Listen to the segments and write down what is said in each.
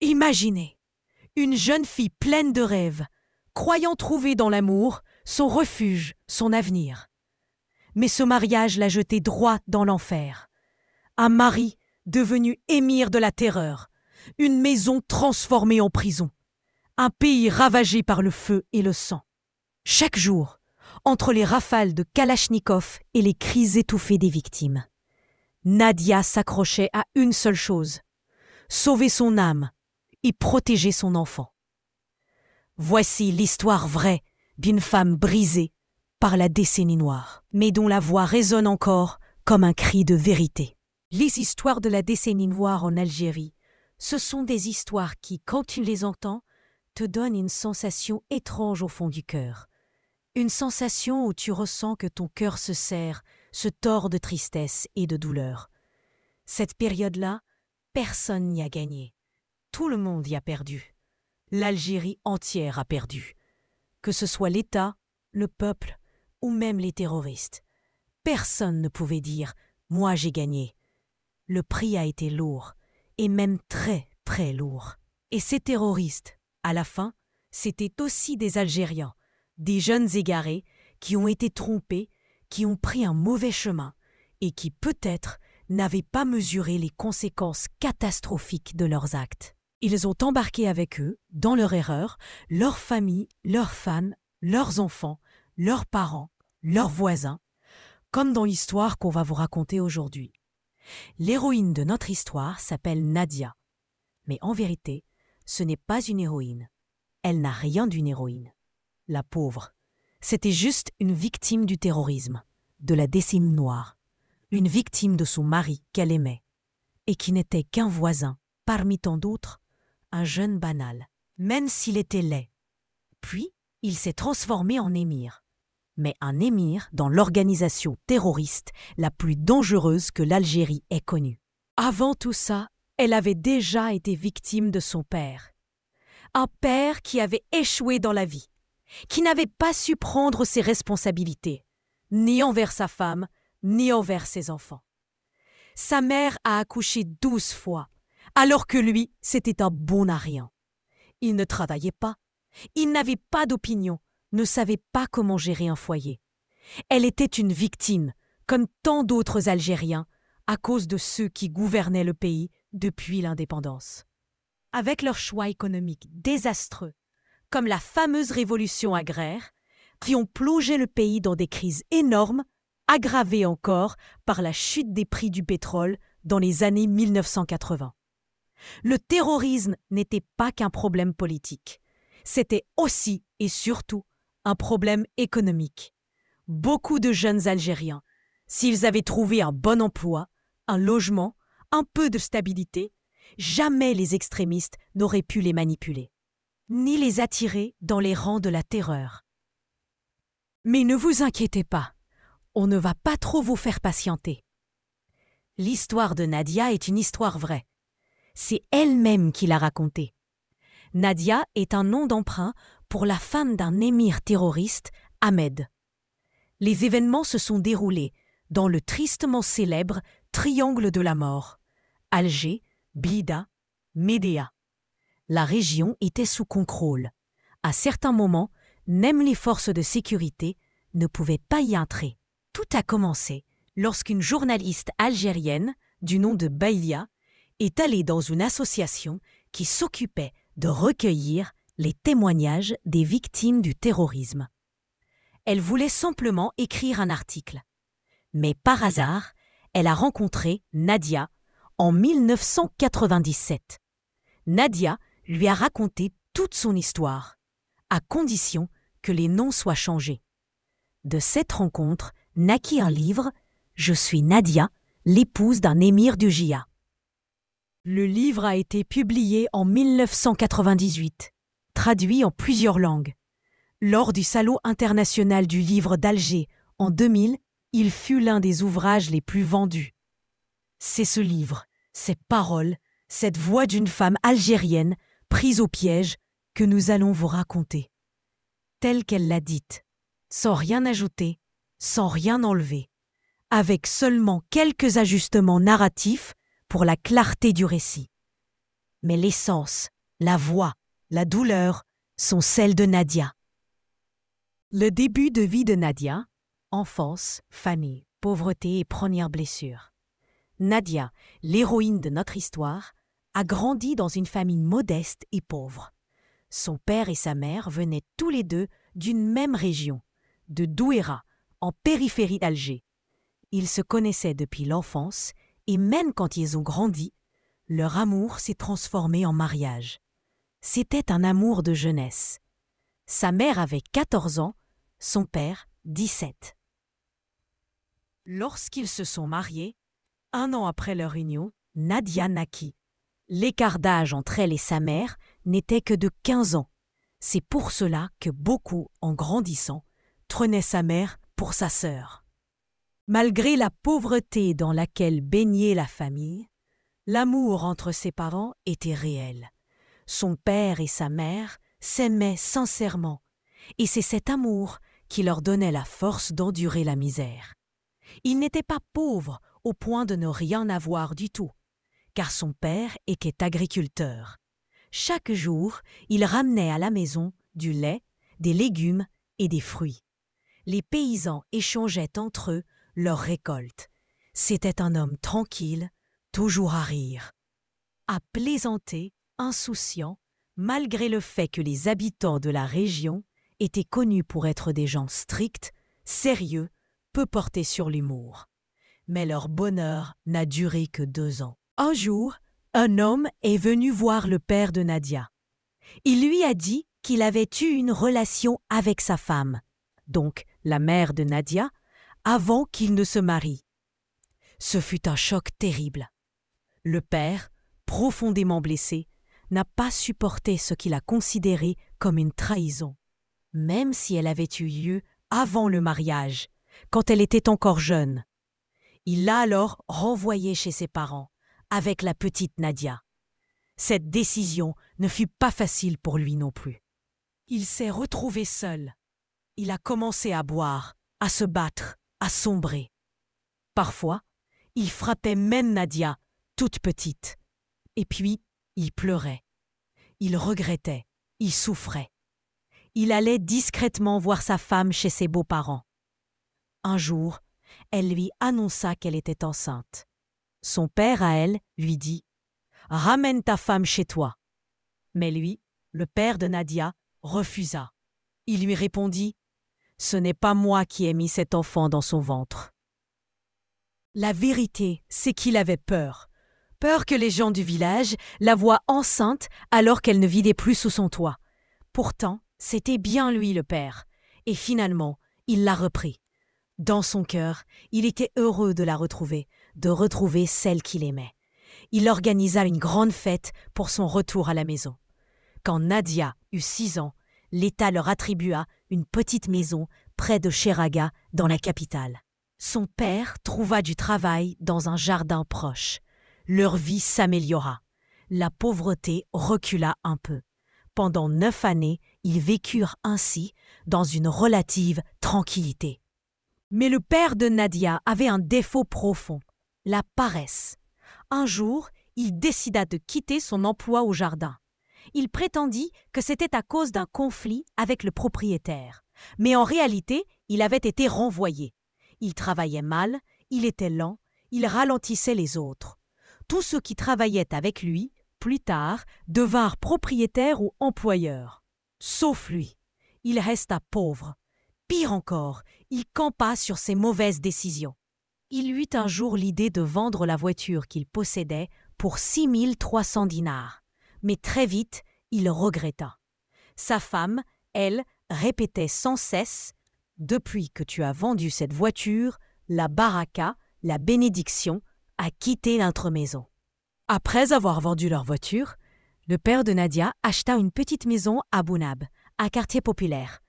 Imaginez, une jeune fille pleine de rêves, croyant trouver dans l'amour son refuge, son avenir. Mais ce mariage l'a jetée droit dans l'enfer. Un mari devenu émir de la terreur, une maison transformée en prison, un pays ravagé par le feu et le sang. Chaque jour, entre les rafales de Kalachnikov et les cris étouffés des victimes, Nadia s'accrochait à une seule chose, sauver son âme et protéger son enfant. Voici l'histoire vraie d'une femme brisée par la décennie noire, mais dont la voix résonne encore comme un cri de vérité. Les histoires de la décennie noire en Algérie, ce sont des histoires qui, quand tu les entends, te donnent une sensation étrange au fond du cœur. Une sensation où tu ressens que ton cœur se serre, se tord de tristesse et de douleur. Cette période-là, personne n'y a gagné. Tout le monde y a perdu. L'Algérie entière a perdu. Que ce soit l'État, le peuple ou même les terroristes. Personne ne pouvait dire « moi j'ai gagné ». Le prix a été lourd, et même très très lourd. Et ces terroristes, à la fin, c'étaient aussi des Algériens, des jeunes égarés qui ont été trompés, qui ont pris un mauvais chemin et qui peut-être n'avaient pas mesuré les conséquences catastrophiques de leurs actes. Ils ont embarqué avec eux, dans leur erreur, leurs familles, leurs fans, leurs enfants, leurs parents, leurs voisins, comme dans l'histoire qu'on va vous raconter aujourd'hui. L'héroïne de notre histoire s'appelle Nadia. Mais en vérité, ce n'est pas une héroïne. Elle n'a rien d'une héroïne. La pauvre. C'était juste une victime du terrorisme, de la décennie noire. Une victime de son mari qu'elle aimait, et qui n'était qu'un voisin, parmi tant d'autres, un jeune banal, même s'il était laid. Puis, il s'est transformé en émir. Mais un émir dans l'organisation terroriste la plus dangereuse que l'Algérie ait connue. Avant tout ça, elle avait déjà été victime de son père. Un père qui avait échoué dans la vie, qui n'avait pas su prendre ses responsabilités, ni envers sa femme, ni envers ses enfants. Sa mère a accouché 12 fois, alors que lui, c'était un bon à rien. Il ne travaillait pas, il n'avait pas d'opinion, ne savait pas comment gérer un foyer. Elle était une victime, comme tant d'autres Algériens, à cause de ceux qui gouvernaient le pays depuis l'indépendance. Avec leurs choix économiques désastreux, comme la fameuse révolution agraire, qui ont plongé le pays dans des crises énormes, aggravées encore par la chute des prix du pétrole dans les années 1980. Le terrorisme n'était pas qu'un problème politique, c'était aussi et surtout un problème économique. Beaucoup de jeunes Algériens, s'ils avaient trouvé un bon emploi, un logement, un peu de stabilité, jamais les extrémistes n'auraient pu les manipuler, ni les attirer dans les rangs de la terreur. Mais ne vous inquiétez pas, on ne va pas trop vous faire patienter. L'histoire de Nadia est une histoire vraie. C'est elle-même qui l'a racontée. Nadia est un nom d'emprunt pour la femme d'un émir terroriste, Ahmed. Les événements se sont déroulés dans le tristement célèbre Triangle de la Mort, Alger, Blida, Médéa. La région était sous contrôle. À certains moments, même les forces de sécurité ne pouvaient pas y entrer. Tout a commencé lorsqu'une journaliste algérienne, du nom de Baïlia, est allée dans une association qui s'occupait de recueillir les témoignages des victimes du terrorisme. Elle voulait simplement écrire un article. Mais par hasard, elle a rencontré Nadia en 1997. Nadia lui a raconté toute son histoire, à condition que les noms soient changés. De cette rencontre naquit un livre « Je suis Nadia, l'épouse d'un émir du Jia ». Le livre a été publié en 1998, traduit en plusieurs langues. Lors du Salon international du livre d'Alger en 2000, il fut l'un des ouvrages les plus vendus. C'est ce livre, ces paroles, cette voix d'une femme algérienne prise au piège que nous allons vous raconter. Telle qu'elle l'a dite, sans rien ajouter, sans rien enlever, avec seulement quelques ajustements narratifs pour la clarté du récit. Mais l'essence, la voix, la douleur sont celles de Nadia. Le début de vie de Nadia, enfance, famille, pauvreté et premières blessures. Nadia, l'héroïne de notre histoire, a grandi dans une famille modeste et pauvre. Son père et sa mère venaient tous les deux d'une même région, de Douéra, en périphérie d'Alger. Ils se connaissaient depuis l'enfance et même quand ils ont grandi, leur amour s'est transformé en mariage. C'était un amour de jeunesse. Sa mère avait 14 ans, son père 17. Lorsqu'ils se sont mariés, 1 an après leur union, Nadia naquit. L'écart d'âge entre elle et sa mère n'était que de 15 ans. C'est pour cela que beaucoup, en grandissant, prenaient sa mère pour sa sœur. Malgré la pauvreté dans laquelle baignait la famille, l'amour entre ses parents était réel. Son père et sa mère s'aimaient sincèrement, et c'est cet amour qui leur donnait la force d'endurer la misère. Ils n'étaient pas pauvres au point de ne rien avoir du tout, car son père était agriculteur. Chaque jour, il ramenait à la maison du lait, des légumes et des fruits. Les paysans échangeaient entre eux leurs récoltes. C'était un homme tranquille, toujours à rire, à plaisanter, insouciant, malgré le fait que les habitants de la région étaient connus pour être des gens stricts, sérieux, peu portés sur l'humour. Mais leur bonheur n'a duré que 2 ans. Un jour, un homme est venu voir le père de Nadia. Il lui a dit qu'il avait eu une relation avec sa femme, donc la mère de Nadia, avant qu'il ne se marie. Ce fut un choc terrible. Le père, profondément blessé, n'a pas supporté ce qu'il a considéré comme une trahison, même si elle avait eu lieu avant le mariage, quand elle était encore jeune. Il l'a alors renvoyée chez ses parents, avec la petite Nadia. Cette décision ne fut pas facile pour lui non plus. Il s'est retrouvé seul. Il a commencé à boire, à se battre, à sombrer. Parfois, il frappait même Nadia, toute petite. Et puis, il pleurait. Il regrettait, il souffrait. Il allait discrètement voir sa femme chez ses beaux-parents. Un jour, elle lui annonça qu'elle était enceinte. Son père, à elle, lui dit « Ramène ta femme chez toi ». Mais lui, le père de Nadia, refusa. Il lui répondit « Ce n'est pas moi qui ai mis cet enfant dans son ventre ». La vérité, c'est qu'il avait peur. Peur que les gens du village la voient enceinte alors qu'elle ne vivait plus sous son toit. Pourtant, c'était bien lui le père. Et finalement, il l'a repris. Dans son cœur, il était heureux de la retrouver, de retrouver celle qu'il aimait. Il organisa une grande fête pour son retour à la maison. Quand Nadia eut 6 ans, l'État leur attribua une petite maison près de Cheraga, dans la capitale. Son père trouva du travail dans un jardin proche. Leur vie s'améliora. La pauvreté recula un peu. Pendant 9 années, ils vécurent ainsi dans une relative tranquillité. Mais le père de Nadia avait un défaut profond, la paresse. Un jour, il décida de quitter son emploi au jardin. Il prétendit que c'était à cause d'un conflit avec le propriétaire. Mais en réalité, il avait été renvoyé. Il travaillait mal, il était lent, il ralentissait les autres. Tous ceux qui travaillaient avec lui, plus tard, devinrent propriétaires ou employeurs. Sauf lui. Il resta pauvre. Pire encore, il campa sur ses mauvaises décisions. Il eut un jour l'idée de vendre la voiture qu'il possédait pour 6300 dinars. Mais très vite, il regretta. Sa femme, elle, répétait sans cesse « Depuis que tu as vendu cette voiture, la baraka, la bénédiction, a quitté notre maison. » Après avoir vendu leur voiture, le père de Nadia acheta une petite maison à Bounab, un quartier populaire.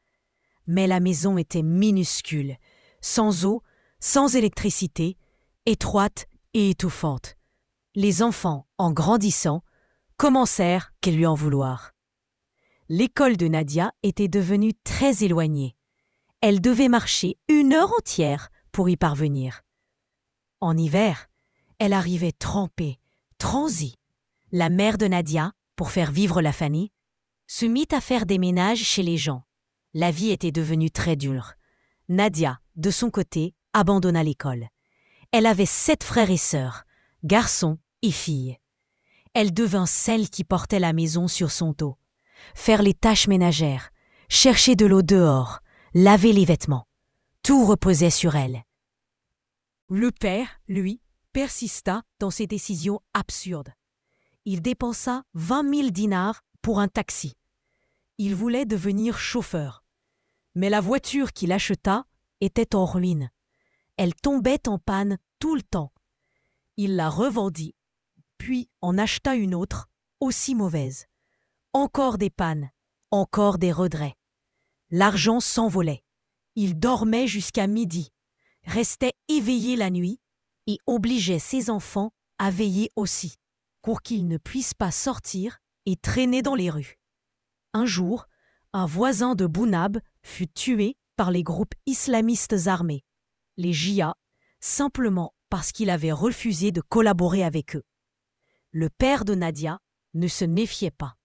Mais la maison était minuscule, sans eau, sans électricité, étroite et étouffante. Les enfants, en grandissant, commencèrent à lui en vouloir. L'école de Nadia était devenue très éloignée. Elle devait marcher 1 heure entière pour y parvenir. En hiver, elle arrivait trempée, transie. la mère de Nadia, pour faire vivre la famille, se mit à faire des ménages chez les gens. La vie était devenue très dure. Nadia, de son côté, abandonna l'école. Elle avait 7 frères et sœurs, garçons et filles. Elle devint celle qui portait la maison sur son dos, faire les tâches ménagères, chercher de l'eau dehors, laver les vêtements. Tout reposait sur elle. Le père, lui, persista dans ses décisions absurdes. Il dépensa 20 000 dinars pour un taxi. Il voulait devenir chauffeur. Mais la voiture qu'il acheta était en ruine. Elle tombait en panne tout le temps. Il la revendit, puis en acheta une autre, aussi mauvaise. Encore des pannes, encore des regrets. L'argent s'envolait. Il dormait jusqu'à midi, restait éveillé la nuit et obligeait ses enfants à veiller aussi, pour qu'ils ne puissent pas sortir et traîner dans les rues. Un jour, un voisin de Bounab fut tué par les groupes islamistes armés, les Jia, simplement parce qu'il avait refusé de collaborer avec eux. Le père de Nadia ne se méfiait pas.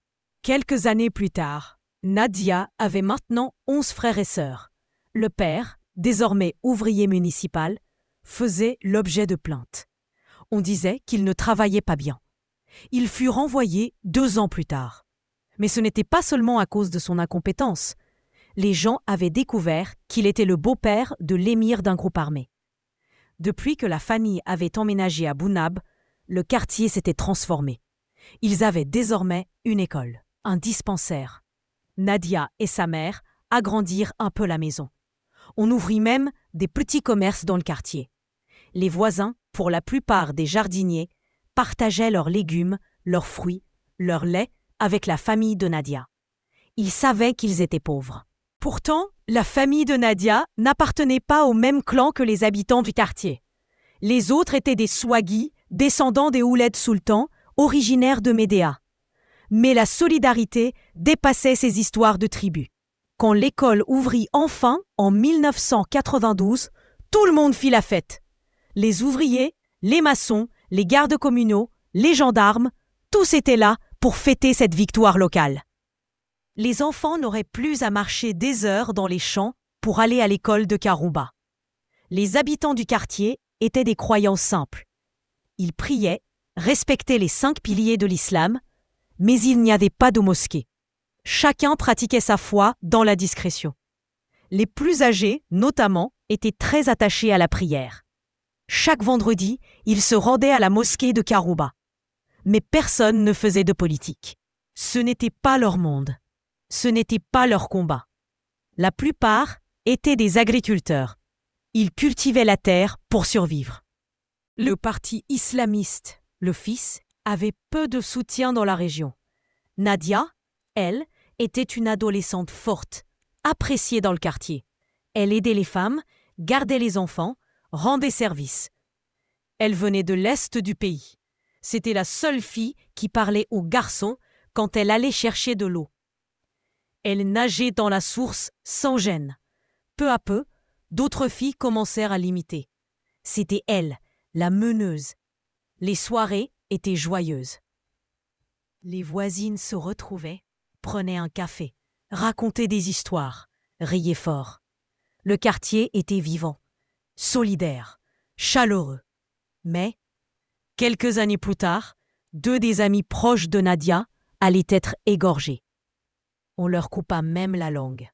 Quelques années plus tard, Nadia avait maintenant 11 frères et sœurs. Le père, désormais ouvrier municipal, faisait l'objet de plaintes. On disait qu'il ne travaillait pas bien. Il fut renvoyé 2 ans plus tard. Mais ce n'était pas seulement à cause de son incompétence. Les gens avaient découvert qu'il était le beau-père de l'émir d'un groupe armé. Depuis que la famille avait emménagé à Bounab, le quartier s'était transformé. Ils avaient désormais une école, un dispensaire. Nadia et sa mère agrandirent un peu la maison. On ouvrit même des petits commerces dans le quartier. Les voisins, pour la plupart des jardiniers, partageaient leurs légumes, leurs fruits, leur lait avec la famille de Nadia. Ils savaient qu'ils étaient pauvres. Pourtant, la famille de Nadia n'appartenait pas au même clan que les habitants du quartier. Les autres étaient des Swagis, descendants des Ouled Sultan, originaires de Médéa. Mais la solidarité dépassait ces histoires de tribus. Quand l'école ouvrit enfin en 1992, tout le monde fit la fête. Les ouvriers, les maçons, les gardes communaux, les gendarmes, tous étaient là pour fêter cette victoire locale. Les enfants n'auraient plus à marcher des heures dans les champs pour aller à l'école de Karouba. Les habitants du quartier étaient des croyants simples. Ils priaient, respectaient les 5 piliers de l'islam, mais il n'y avait pas de mosquée. Chacun pratiquait sa foi dans la discrétion. Les plus âgés, notamment, étaient très attachés à la prière. Chaque vendredi, ils se rendaient à la mosquée de Karouba. Mais personne ne faisait de politique. Ce n'était pas leur monde. Ce n'était pas leur combat. La plupart étaient des agriculteurs. Ils cultivaient la terre pour survivre. Le parti islamiste, le FIS, avait peu de soutien dans la région. Nadia, elle, était une adolescente forte, appréciée dans le quartier. Elle aidait les femmes, gardait les enfants, rendait service. Elle venait de l'est du pays. C'était la seule fille qui parlait aux garçons quand elle allait chercher de l'eau. Elle nageait dans la source sans gêne. Peu à peu, d'autres filles commencèrent à l'imiter. C'était elle, la meneuse. Les soirées étaient joyeuses. Les voisines se retrouvaient, prenaient un café, racontaient des histoires, riaient fort. Le quartier était vivant, solidaire, chaleureux. Mais, quelques années plus tard, 2 des amis proches de Nadia allaient être égorgés. On leur coupa même la langue.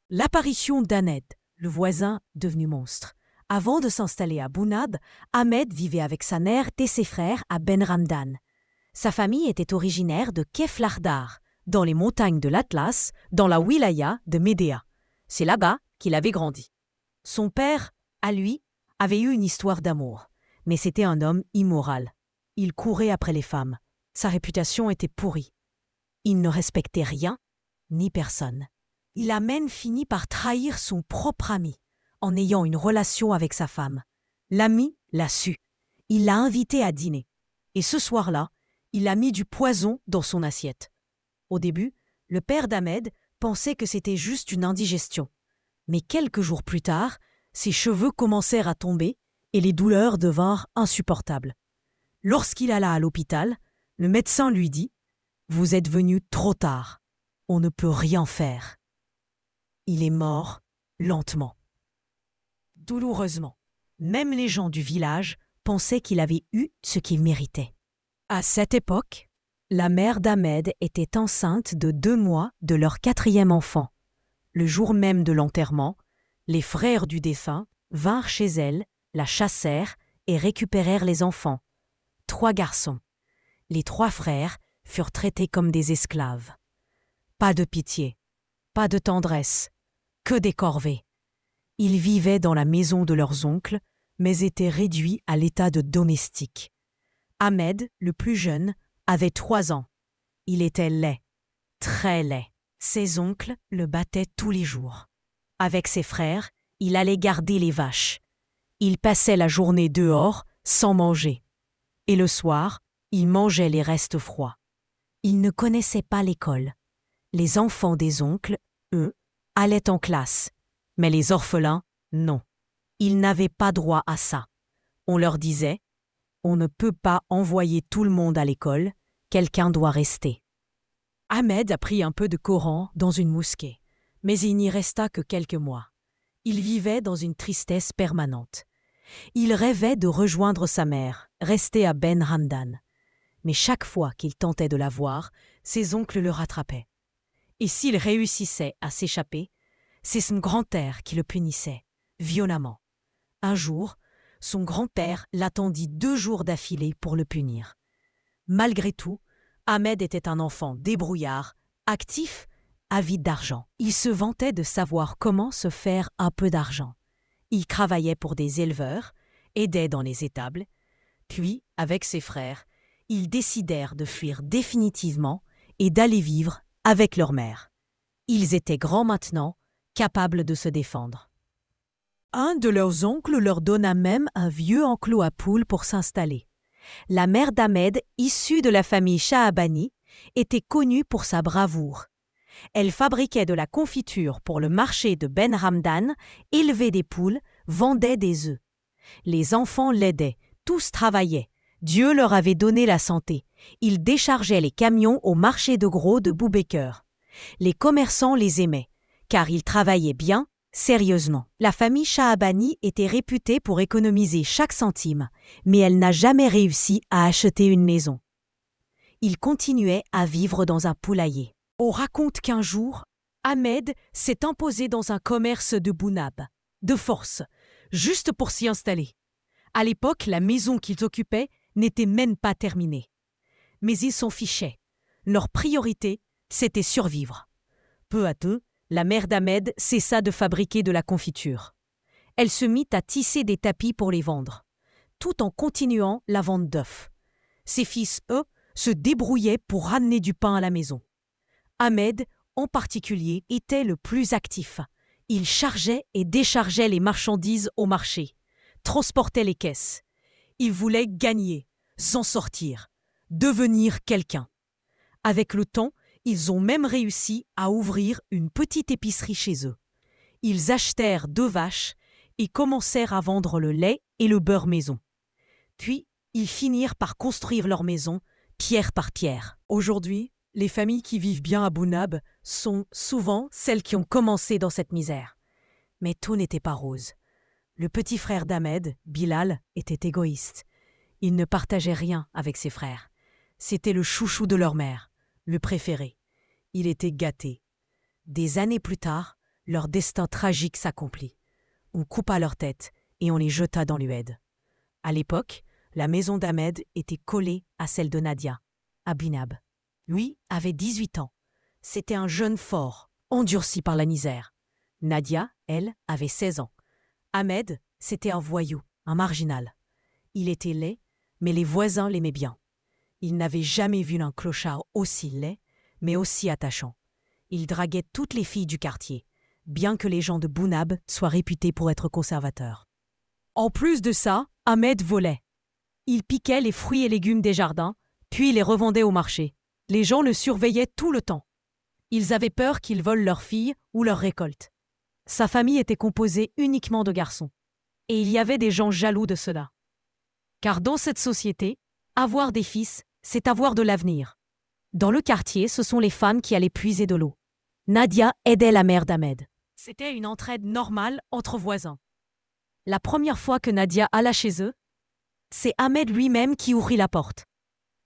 L'apparition d'Ahmed, le voisin devenu monstre. Avant de s'installer à Bounab, Ahmed vivait avec sa mère et ses frères à Ben Ramdan. Sa famille était originaire de Keflardar, dans les montagnes de l'Atlas, dans la wilaya de Médéa. C'est là-bas qu'il avait grandi. Son père, à lui, avait eu une histoire d'amour, mais c'était un homme immoral. Il courait après les femmes. Sa réputation était pourrie. Il ne respectait rien, ni personne. Il a même fini par trahir son propre ami, en ayant une relation avec sa femme. L'ami l'a su. Il l'a invité à dîner. Et ce soir-là, il a mis du poison dans son assiette. Au début, le père d'Ahmed pensait que c'était juste une indigestion. Mais quelques jours plus tard, ses cheveux commencèrent à tomber et les douleurs devinrent insupportables. Lorsqu'il alla à l'hôpital, le médecin lui dit « Vous êtes venu trop tard. On ne peut rien faire. » Il est mort lentement, douloureusement. Même les gens du village pensaient qu'il avait eu ce qu'il méritait. À cette époque, la mère d'Ahmed était enceinte de 2 mois de leur 4e enfant. Le jour même de l'enterrement, les frères du défunt vinrent chez elle, la chassèrent et récupérèrent les enfants. 3 garçons. Les 3 frères furent traités comme des esclaves. Pas de pitié, pas de tendresse, que des corvées. Ils vivaient dans la maison de leurs oncles, mais étaient réduits à l'état de domestiques. Ahmed, le plus jeune, avait 3 ans. Il était laid, très laid. Ses oncles le battaient tous les jours. Avec ses frères, il allait garder les vaches. Il passait la journée dehors sans manger. Et le soir, il mangeait les restes froids. Il ne connaissait pas l'école. Les enfants des oncles, eux, allaient en classe. Mais les orphelins, non. Ils n'avaient pas droit à ça. On leur disait « On ne peut pas envoyer tout le monde à l'école, quelqu'un doit rester. » Ahmed apprit un peu de Coran dans une mosquée, mais il n'y resta que quelques mois. Il vivait dans une tristesse permanente. Il rêvait de rejoindre sa mère, rester à Ben Hamdan. Mais chaque fois qu'il tentait de la voir, ses oncles le rattrapaient. Et s'il réussissait à s'échapper, c'est son grand-père qui le punissait, violemment. Un jour, son grand-père l'attendit 2 jours d'affilée pour le punir. Malgré tout, Ahmed était un enfant débrouillard, actif, avide d'argent. Il se vantait de savoir comment se faire un peu d'argent. Il travaillait pour des éleveurs, aidait dans les étables. Puis, avec ses frères, ils décidèrent de fuir définitivement et d'aller vivre avec leur mère. Ils étaient grands maintenant, capables de se défendre. Un de leurs oncles leur donna même un vieux enclos à poules pour s'installer. La mère d'Ahmed, issue de la famille Shahabani, était connue pour sa bravoure. Elle fabriquait de la confiture pour le marché de Ben Hamdan, élevait des poules, vendait des œufs. Les enfants l'aidaient, tous travaillaient. Dieu leur avait donné la santé. Ils déchargeaient les camions au marché de gros de Boubaker. Les commerçants les aimaient, car ils travaillaient bien, sérieusement. La famille Shahabani était réputée pour économiser chaque centime, mais elle n'a jamais réussi à acheter une maison. Ils continuaient à vivre dans un poulailler. On raconte qu'un jour, Ahmed s'est imposé dans un commerce de Bounab, de force, juste pour s'y installer. À l'époque, la maison qu'ils occupaient n'était même pas terminée. Mais ils s'en fichaient. Leur priorité, c'était survivre. Peu à peu, la mère d'Ahmed cessa de fabriquer de la confiture. Elle se mit à tisser des tapis pour les vendre, tout en continuant la vente d'œufs. Ses fils, eux, se débrouillaient pour ramener du pain à la maison. Ahmed, en particulier, était le plus actif. Il chargeait et déchargeait les marchandises au marché, transportait les caisses. Il voulait gagner, s'en sortir, devenir quelqu'un. Avec le temps, ils ont même réussi à ouvrir une petite épicerie chez eux. Ils achetèrent 2 vaches et commencèrent à vendre le lait et le beurre maison. Puis, ils finirent par construire leur maison, pierre par pierre. Aujourd'hui, les familles qui vivent bien à Bounab sont souvent celles qui ont commencé dans cette misère. Mais tout n'était pas rose. Le petit frère d'Ahmed, Bilal, était égoïste. Il ne partageait rien avec ses frères. C'était le chouchou de leur mère, le préféré. Il était gâté. Des années plus tard, leur destin tragique s'accomplit. On coupa leur tête et on les jeta dans l'Ued. À l'époque, la maison d'Ahmed était collée à celle de Nadia, à Binab. Lui avait 18 ans. C'était un jeune fort, endurci par la misère. Nadia, elle, avait 16 ans. Ahmed, c'était un voyou, un marginal. Il était laid, mais les voisins l'aimaient bien. Il n'avait jamais vu un clochard aussi laid, mais aussi attachant. Il draguait toutes les filles du quartier, bien que les gens de Bounab soient réputés pour être conservateurs. En plus de ça, Ahmed volait. Il piquait les fruits et légumes des jardins, puis les revendait au marché. Les gens le surveillaient tout le temps. Ils avaient peur qu'il vole leurs filles ou leurs récoltes. Sa famille était composée uniquement de garçons. Et il y avait des gens jaloux de cela. Car dans cette société, Avoir des fils, c'est avoir de l'avenir. Dans le quartier, ce sont les femmes qui allaient puiser de l'eau. Nadia aidait la mère d'Ahmed. C'était une entraide normale entre voisins. La première fois que Nadia alla chez eux, c'est Ahmed lui-même qui ouvrit la porte.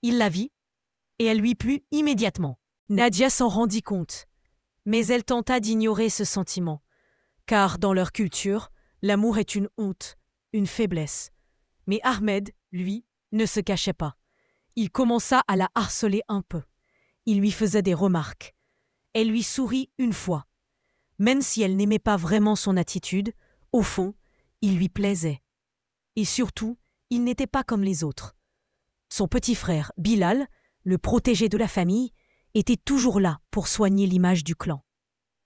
Il la vit, et elle lui plut immédiatement. Nadia s'en rendit compte, mais elle tenta d'ignorer ce sentiment, car dans leur culture, l'amour est une honte, une faiblesse. Mais Ahmed, lui, ne se cachait pas. Il commença à la harceler un peu. Il lui faisait des remarques. Elle lui sourit une fois. Même si elle n'aimait pas vraiment son attitude, au fond, il lui plaisait. Et surtout, il n'était pas comme les autres. Son petit frère, Bilal, le protégé de la famille, était toujours là pour soigner l'image du clan.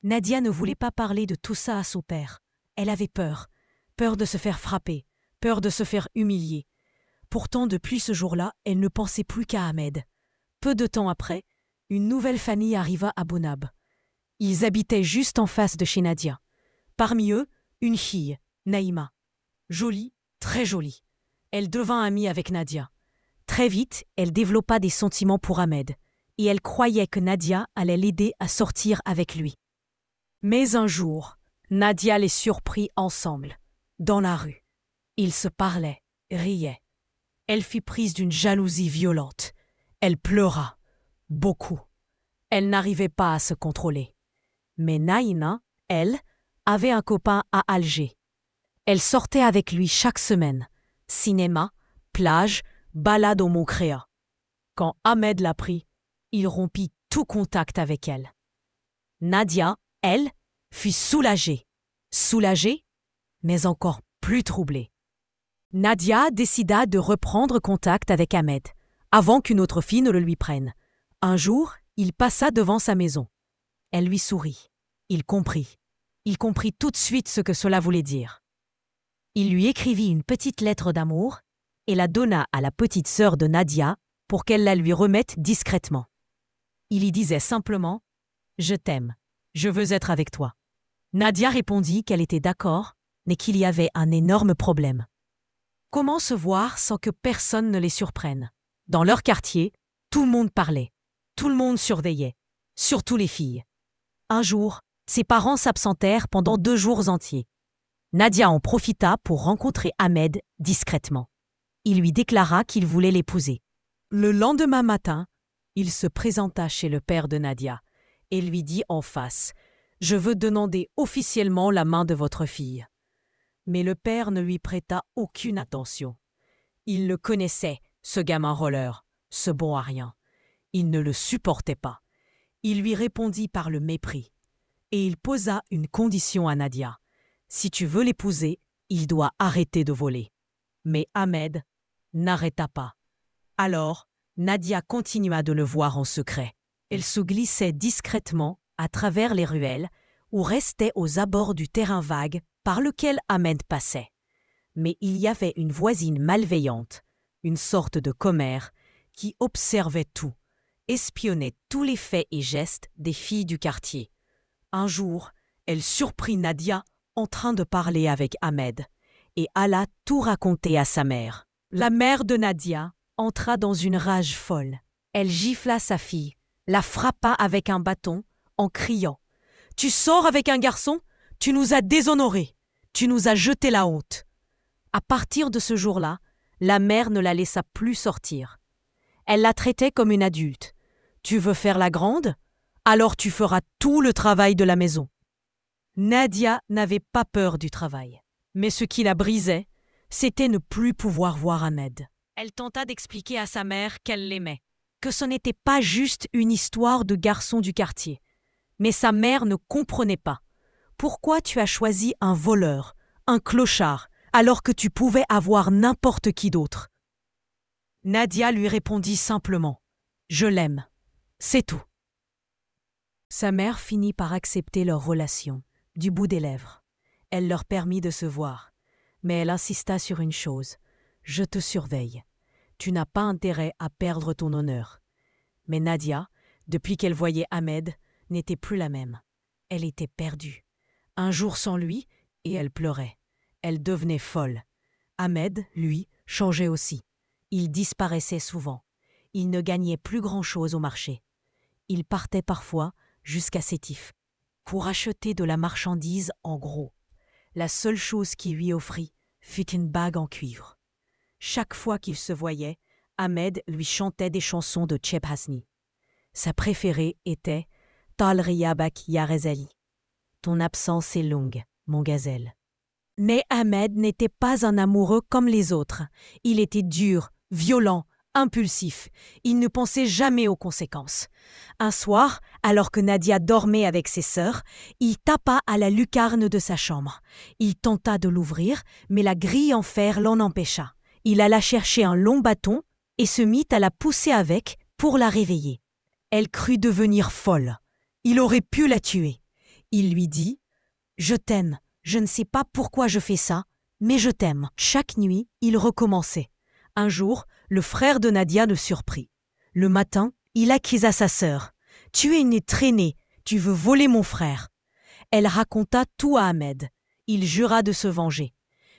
Nadia ne voulait pas parler de tout ça à son père. Elle avait peur. Peur de se faire frapper. Peur de se faire humilier. Pourtant, depuis ce jour-là, elle ne pensait plus qu'à Ahmed. Peu de temps après, une nouvelle famille arriva à Bonab. Ils habitaient juste en face de chez Nadia. Parmi eux, une fille, Naïma. Jolie, très jolie. Elle devint amie avec Nadia. Très vite, elle développa des sentiments pour Ahmed, et elle croyait que Nadia allait l'aider à sortir avec lui. Mais un jour, Nadia les surprit ensemble, dans la rue. Ils se parlaient, riaient. Elle fut prise d'une jalousie violente. Elle pleura, beaucoup. Elle n'arrivait pas à se contrôler. Mais Naïma, elle, avait un copain à Alger. Elle sortait avec lui chaque semaine. Cinéma, plage, balade au Mont-Créa. Quand Ahmed l'apprit, il rompit tout contact avec elle. Nadia, elle, fut soulagée. Soulagée, mais encore plus troublée. Nadia décida de reprendre contact avec Ahmed, avant qu'une autre fille ne le lui prenne. Un jour, il passa devant sa maison. Elle lui sourit. Il comprit. Il comprit tout de suite ce que cela voulait dire. Il lui écrivit une petite lettre d'amour et la donna à la petite sœur de Nadia pour qu'elle la lui remette discrètement. Il y disait simplement « Je t'aime, je veux être avec toi ». Nadia répondit qu'elle était d'accord, mais qu'il y avait un énorme problème. Comment se voir sans que personne ne les surprenne? Dans leur quartier, tout le monde parlait, tout le monde surveillait, surtout les filles. Un jour, ses parents s'absentèrent pendant 2 jours entiers. Nadia en profita pour rencontrer Ahmed discrètement. Il lui déclara qu'il voulait l'épouser. Le lendemain matin, il se présenta chez le père de Nadia et lui dit en face « Je veux demander officiellement la main de votre fille ». Mais le père ne lui prêta aucune attention. Il le connaissait, ce gamin roller, ce bon à rien. Il ne le supportait pas. Il lui répondit par le mépris. Et il posa une condition à Nadia. Si tu veux l'épouser, il doit arrêter de voler. Mais Ahmed n'arrêta pas. Alors, Nadia continua de le voir en secret. Elle se glissait discrètement à travers les ruelles ou restait aux abords du terrain vague par lequel Ahmed passait. Mais il y avait une voisine malveillante, une sorte de commère, qui observait tout, espionnait tous les faits et gestes des filles du quartier. Un jour, elle surprit Nadia en train de parler avec Ahmed et alla tout raconter à sa mère. La mère de Nadia entra dans une rage folle. Elle gifla sa fille, la frappa avec un bâton en criant « Tu sors avec un garçon? Tu nous as déshonorés. Tu nous as jeté la honte. » À partir de ce jour-là, la mère ne la laissa plus sortir. Elle la traitait comme une adulte. « Tu veux faire la grande? Alors tu feras tout le travail de la maison. » Nadia n'avait pas peur du travail. Mais ce qui la brisait, c'était ne plus pouvoir voir Ahmed. Elle tenta d'expliquer à sa mère qu'elle l'aimait, que ce n'était pas juste une histoire de garçon du quartier. Mais sa mère ne comprenait pas. Pourquoi tu as choisi un voleur, un clochard, alors que tu pouvais avoir n'importe qui d'autre? Nadia lui répondit simplement « Je l'aime, c'est tout ». Sa mère finit par accepter leur relation, du bout des lèvres. Elle leur permit de se voir, mais elle insista sur une chose « Je te surveille. Tu n'as pas intérêt à perdre ton honneur. » Mais Nadia, depuis qu'elle voyait Ahmed, n'était plus la même. Elle était perdue. Un jour sans lui, et elle pleurait. Elle devenait folle. Ahmed, lui, changeait aussi. Il disparaissait souvent. Il ne gagnait plus grand-chose au marché. Il partait parfois jusqu'à Sétif pour acheter de la marchandise en gros. La seule chose qu'il lui offrit fut une bague en cuivre. Chaque fois qu'ils se voyaient, Ahmed lui chantait des chansons de Cheb Hasni. Sa préférée était « Tal Riyabak ya Rezali »« Ton absence est longue, mon gazelle ». Mais Ahmed n'était pas un amoureux comme les autres. Il était dur, violent, impulsif. Il ne pensait jamais aux conséquences. Un soir, alors que Nadia dormait avec ses sœurs, il tapa à la lucarne de sa chambre. Il tenta de l'ouvrir, mais la grille en fer l'en empêcha. Il alla chercher un long bâton et se mit à la pousser avec pour la réveiller. Elle crut devenir folle. Il aurait pu la tuer. Il lui dit « Je t'aime. Je ne sais pas pourquoi je fais ça, mais je t'aime. » Chaque nuit, il recommençait. Un jour, le frère de Nadia le surprit. Le matin, il accusa sa sœur. « Tu es une traînée, tu veux voler mon frère. » Elle raconta tout à Ahmed. Il jura de se venger.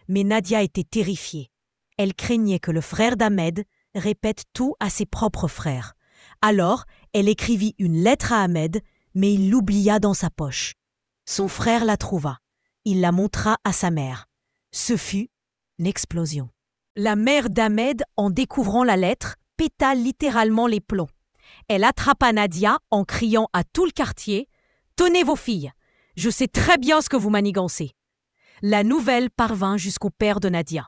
Mais Nadia était terrifiée. Elle craignait que le frère d'Ahmed répète tout à ses propres frères. Alors, elle écrivit une lettre à Ahmed, mais il l'oublia dans sa poche. Son frère la trouva. Il la montra à sa mère. Ce fut l'explosion. La mère d'Ahmed, en découvrant la lettre, péta littéralement les plombs. Elle attrapa Nadia en criant à tout le quartier « Tenez vos filles, je sais très bien ce que vous manigancez. » La nouvelle parvint jusqu'au père de Nadia.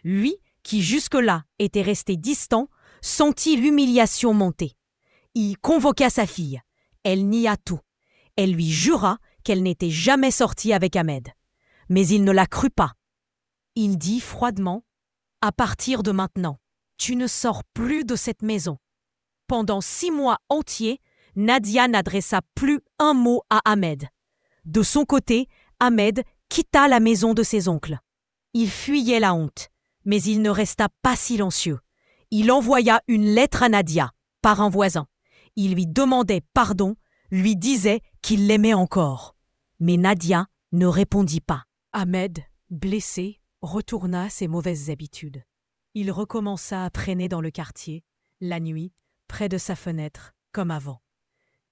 Lui, qui jusque-là était resté distant, sentit l'humiliation monter. Il convoqua sa fille. Elle nia tout. Elle lui jura qu'elle n'était jamais sortie avec Ahmed. Mais il ne la crut pas. Il dit froidement « À partir de maintenant, tu ne sors plus de cette maison. » Pendant 6 mois entiers, Nadia n'adressa plus un mot à Ahmed. De son côté, Ahmed quitta la maison de ses oncles. Il fuyait la honte, mais il ne resta pas silencieux. Il envoya une lettre à Nadia, par un voisin. Il lui demandait pardon, lui disait qu'il l'aimait encore. Mais Nadia ne répondit pas. Ahmed, blessé, retourna à ses mauvaises habitudes. Il recommença à traîner dans le quartier, la nuit, près de sa fenêtre, comme avant.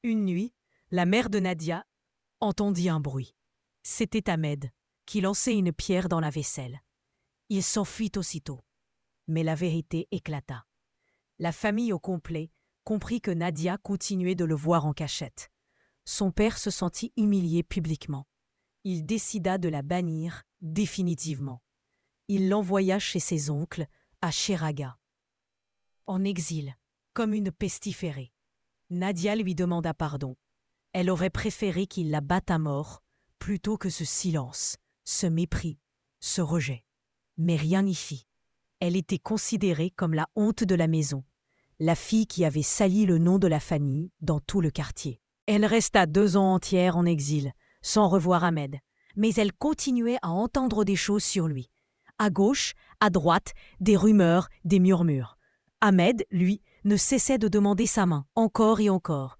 Une nuit, la mère de Nadia entendit un bruit. C'était Ahmed, qui lançait une pierre dans la vaisselle. Il s'enfuit aussitôt. Mais la vérité éclata. La famille au complet comprit que Nadia continuait de le voir en cachette. Son père se sentit humilié publiquement. Il décida de la bannir définitivement. Il l'envoya chez ses oncles, à Cheraga. En exil, comme une pestiférée. Nadia lui demanda pardon. Elle aurait préféré qu'il la batte à mort plutôt que ce silence, ce mépris, ce rejet. Mais rien n'y fit. Elle était considérée comme la honte de la maison, la fille qui avait sali le nom de la famille dans tout le quartier. Elle resta 2 ans entières en exil, sans revoir Ahmed, mais elle continuait à entendre des choses sur lui. À gauche, à droite, des rumeurs, des murmures. Ahmed, lui, ne cessait de demander sa main, encore et encore.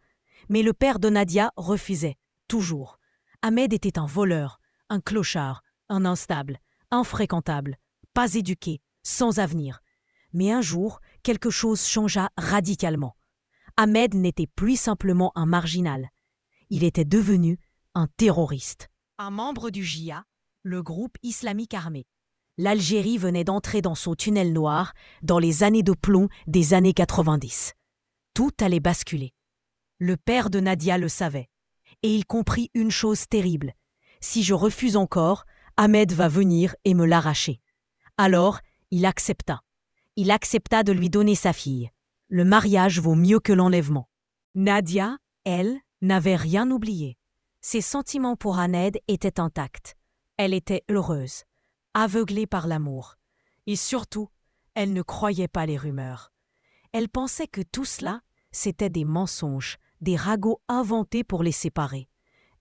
Mais le père de Nadia refusait, toujours. Ahmed était un voleur, un clochard, un instable, infréquentable, pas éduqué, sans avenir. Mais un jour, quelque chose changea radicalement. Ahmed n'était plus simplement un marginal. Il était devenu un terroriste. Un membre du JIA, le groupe islamique armé. L'Algérie venait d'entrer dans son tunnel noir dans les années de plomb des années 90. Tout allait basculer. Le père de Nadia le savait. Et il comprit une chose terrible. Si je refuse encore, Ahmed va venir et me l'arracher. Alors, il accepta. Il accepta de lui donner sa fille. Le mariage vaut mieux que l'enlèvement. Nadia, elle, n'avait rien oublié. Ses sentiments pour Ahmed étaient intacts. Elle était heureuse, aveuglée par l'amour. Et surtout, elle ne croyait pas les rumeurs. Elle pensait que tout cela, c'était des mensonges, des ragots inventés pour les séparer.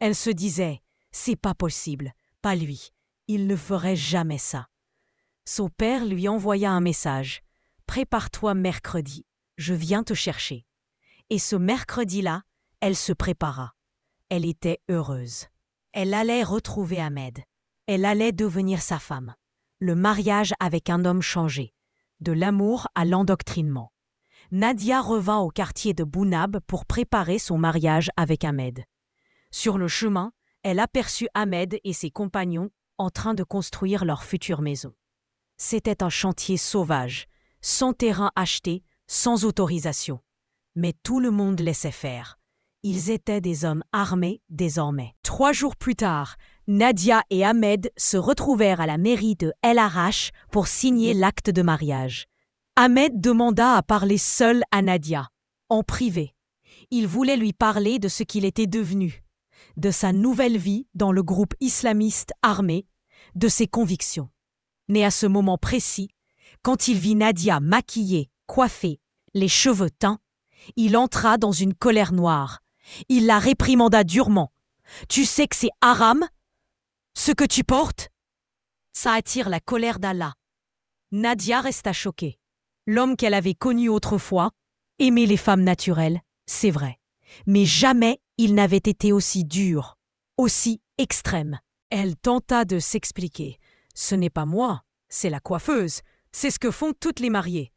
Elle se disait « c'est pas possible, pas lui, il ne ferait jamais ça ». Son père lui envoya un message « Prépare-toi mercredi, je viens te chercher ». Et ce mercredi-là, elle se prépara. Elle était heureuse. Elle allait retrouver Ahmed. Elle allait devenir sa femme. Le mariage avec un homme changé. de l'amour à l'endoctrinement. Nadia revint au quartier de Bounab pour préparer son mariage avec Ahmed. Sur le chemin, elle aperçut Ahmed et ses compagnons en train de construire leur future maison. C'était un chantier sauvage, sans terrain acheté, sans autorisation. Mais tout le monde laissait faire. Ils étaient des hommes armés désormais. 3 jours plus tard, Nadia et Ahmed se retrouvèrent à la mairie de El Arach pour signer l'acte de mariage. Ahmed demanda à parler seul à Nadia, en privé. Il voulait lui parler de ce qu'il était devenu, de sa nouvelle vie dans le groupe islamiste armé, de ses convictions. Mais à ce moment précis, quand il vit Nadia maquillée, coiffée, les cheveux teints, il entra dans une colère noire. Il la réprimanda durement. « Tu sais que c'est haram, ce que tu portes ?» Ça attire la colère d'Allah. Nadia resta choquée. L'homme qu'elle avait connu autrefois aimait les femmes naturelles, c'est vrai. Mais jamais il n'avait été aussi dur, aussi extrême. Elle tenta de s'expliquer. « Ce n'est pas moi, c'est la coiffeuse. C'est ce que font toutes les mariées. »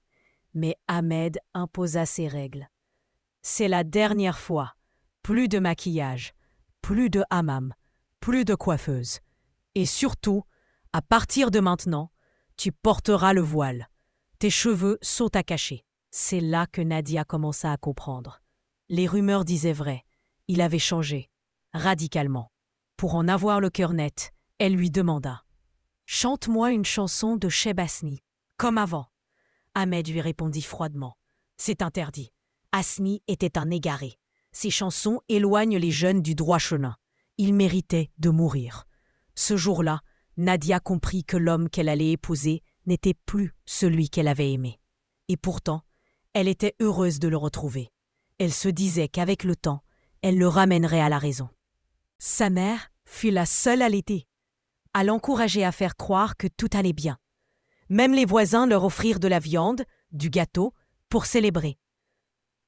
Mais Ahmed imposa ses règles. « C'est la dernière fois. Plus de maquillage, plus de hammam, plus de coiffeuse. Et surtout, à partir de maintenant, tu porteras le voile. Tes cheveux sont à cacher. » C'est là que Nadia commença à comprendre. Les rumeurs disaient vrai. Il avait changé, radicalement. Pour en avoir le cœur net, elle lui demanda « Chante-moi une chanson de Cheb Hasni, comme avant. » Ahmed lui répondit froidement « C'est interdit. » Hasni était un égaré. Ses chansons éloignent les jeunes du droit chemin. Il méritait de mourir. Ce jour-là, Nadia comprit que l'homme qu'elle allait épouser n'était plus celui qu'elle avait aimé. Et pourtant, elle était heureuse de le retrouver. Elle se disait qu'avec le temps, elle le ramènerait à la raison. Sa mère fut la seule à l'aider, à l'encourager à faire croire que tout allait bien. Même les voisins leur offrirent de la viande, du gâteau, pour célébrer.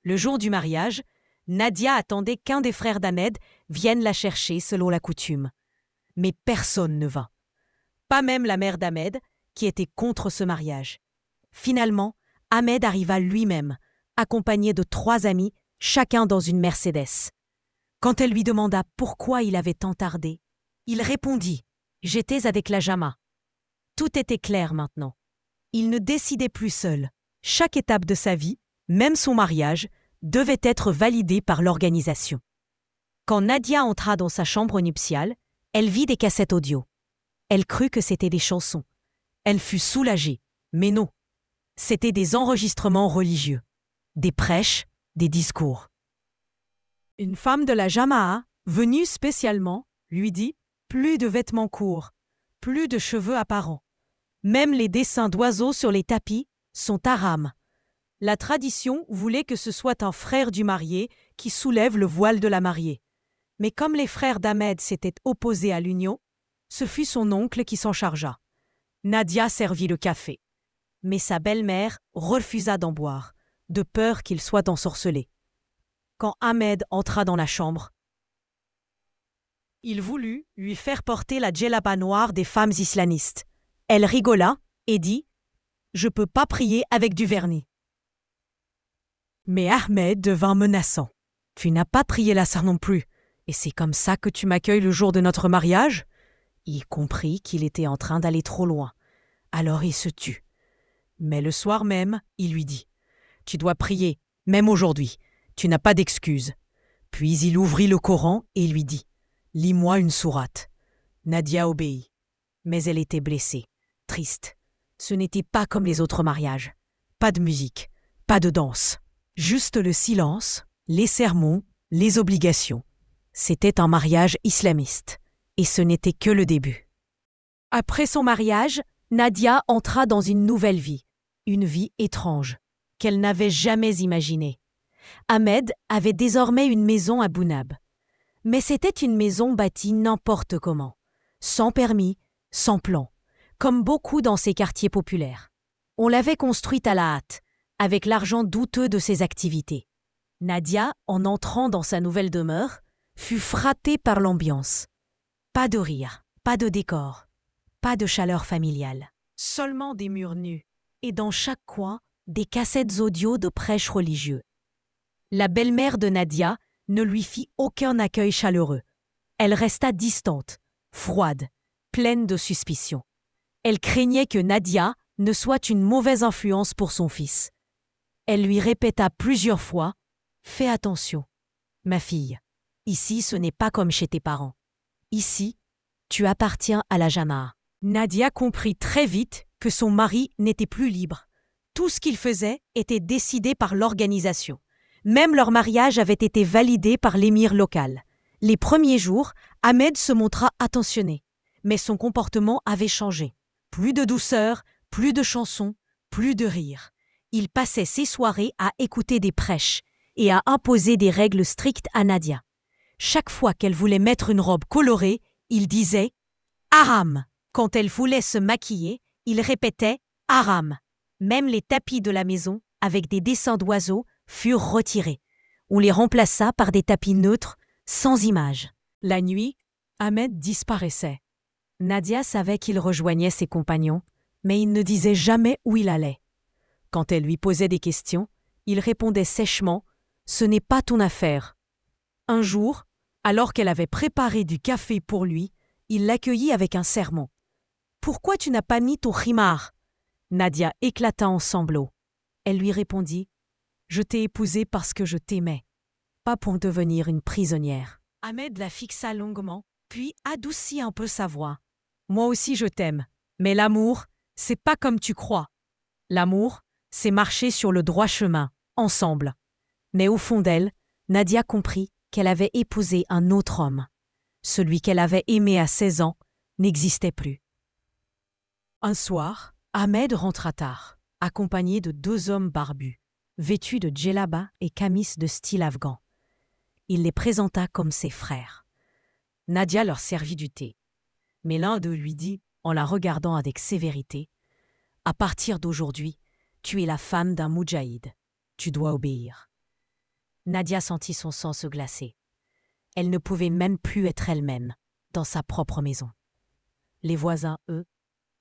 Le jour du mariage, Nadia attendait qu'un des frères d'Ahmed vienne la chercher selon la coutume. Mais personne ne vint. Pas même la mère d'Ahmed, qui était contre ce mariage. Finalement, Ahmed arriva lui-même, accompagné de 3 amis, chacun dans une Mercedes. Quand elle lui demanda pourquoi il avait tant tardé, il répondit « J'étais avec la Jama ». Tout était clair maintenant. Il ne décidait plus seul. Chaque étape de sa vie, même son mariage, devait être validée par l'organisation. Quand Nadia entra dans sa chambre nuptiale, elle vit des cassettes audio. Elle crut que c'était des chansons. Elle fut soulagée, mais non. C'étaient des enregistrements religieux, des prêches, des discours. Une femme de la Jama'a, venue spécialement, lui dit « Plus de vêtements courts, plus de cheveux apparents. Même les dessins d'oiseaux sur les tapis sont haram. » La tradition voulait que ce soit un frère du marié qui soulève le voile de la mariée. Mais comme les frères d'Ahmed s'étaient opposés à l'union, ce fut son oncle qui s'en chargea. Nadia servit le café. Mais sa belle-mère refusa d'en boire, de peur qu'il soit ensorcelé. Quand Ahmed entra dans la chambre, il voulut lui faire porter la djellaba noire des femmes islamistes. Elle rigola et dit « Je peux pas prier avec du vernis. » Mais Ahmed devint menaçant. « Tu n'as pas prié la sarre non plus, et c'est comme ça que tu m'accueilles le jour de notre mariage ?» Il comprit qu'il était en train d'aller trop loin. Alors il se tut. Mais le soir même, il lui dit « Tu dois prier, même aujourd'hui. Tu n'as pas d'excuse. » Puis il ouvrit le Coran et lui dit « Lis-moi une sourate. » Nadia obéit. Mais elle était blessée, triste. Ce n'était pas comme les autres mariages. Pas de musique, pas de danse. Juste le silence, les sermons, les obligations. C'était un mariage islamiste. Et ce n'était que le début. Après son mariage, Nadia entra dans une nouvelle vie. Une vie étrange, qu'elle n'avait jamais imaginée. Ahmed avait désormais une maison à Bounab. Mais c'était une maison bâtie n'importe comment, sans permis, sans plan, comme beaucoup dans ces quartiers populaires. On l'avait construite à la hâte, avec l'argent douteux de ses activités. Nadia, en entrant dans sa nouvelle demeure, fut frappée par l'ambiance. Pas de rire, pas de décor, pas de chaleur familiale. Seulement des murs nus, et dans chaque coin, des cassettes audio de prêches religieux. La belle-mère de Nadia ne lui fit aucun accueil chaleureux. Elle resta distante, froide, pleine de suspicion. Elle craignait que Nadia ne soit une mauvaise influence pour son fils. Elle lui répéta plusieurs fois « Fais attention, ma fille, ici ce n'est pas comme chez tes parents. Ici, tu appartiens à la Jama'a. » Nadia comprit très vite que son mari n'était plus libre. Tout ce qu'il faisait était décidé par l'organisation. Même leur mariage avait été validé par l'émir local. Les premiers jours, Ahmed se montra attentionné, mais son comportement avait changé. Plus de douceur, plus de chansons, plus de rire. Il passait ses soirées à écouter des prêches et à imposer des règles strictes à Nadia. Chaque fois qu'elle voulait mettre une robe colorée, il disait « Haram ». Quand elle voulait se maquiller, il répétait « Haram ». Même les tapis de la maison, avec des dessins d'oiseaux, furent retirés. On les remplaça par des tapis neutres, sans images. La nuit, Ahmed disparaissait. Nadia savait qu'il rejoignait ses compagnons, mais il ne disait jamais où il allait. Quand elle lui posait des questions, il répondait sèchement « Ce n'est pas ton affaire ». Un jour, alors qu'elle avait préparé du café pour lui, il l'accueillit avec un sermon. « Pourquoi tu n'as pas mis ton khimar ?» Nadia éclata en sanglots. Elle lui répondit « Je t'ai épousée parce que je t'aimais, pas pour devenir une prisonnière. » Ahmed la fixa longuement, puis adoucit un peu sa voix. « Moi aussi je t'aime, mais l'amour, c'est pas comme tu crois. L'amour, c'est marcher sur le droit chemin, ensemble. » Mais au fond d'elle, Nadia comprit qu'elle avait épousé un autre homme. Celui qu'elle avait aimé à 16 ans n'existait plus. Un soir, Ahmed rentra tard, accompagné de 2 hommes barbus, vêtus de djellaba et camis de style afghan. Il les présenta comme ses frères. Nadia leur servit du thé. Mais l'un d'eux lui dit, en la regardant avec sévérité, « À partir d'aujourd'hui, tu es la femme d'un moudjahid. Tu dois obéir. » Nadia sentit son sang se glacer. Elle ne pouvait même plus être elle-même, dans sa propre maison. Les voisins, eux,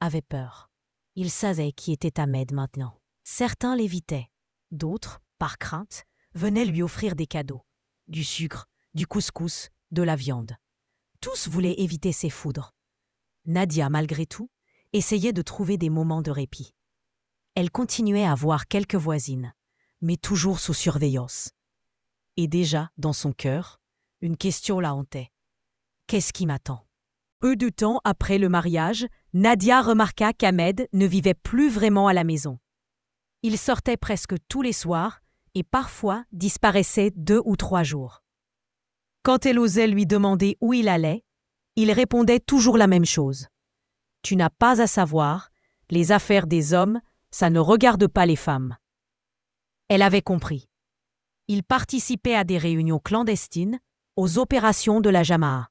avaient peur. Ils savaient qui était Ahmed maintenant. Certains l'évitaient. D'autres, par crainte, venaient lui offrir des cadeaux. Du sucre, du couscous, de la viande. Tous voulaient éviter ses foudres. Nadia, malgré tout, essayait de trouver des moments de répit. Elle continuait à voir quelques voisines, mais toujours sous surveillance. Et déjà, dans son cœur, une question la hantait. Qu'est-ce qui m'attend ? Peu de temps après le mariage, Nadia remarqua qu'Ahmed ne vivait plus vraiment à la maison. Il sortait presque tous les soirs et parfois disparaissait 2 ou 3 jours. Quand elle osait lui demander où il allait, il répondait toujours la même chose. « Tu n'as pas à savoir, les affaires des hommes, ça ne regarde pas les femmes. » Elle avait compris. Il participait à des réunions clandestines, aux opérations de la Jama'a.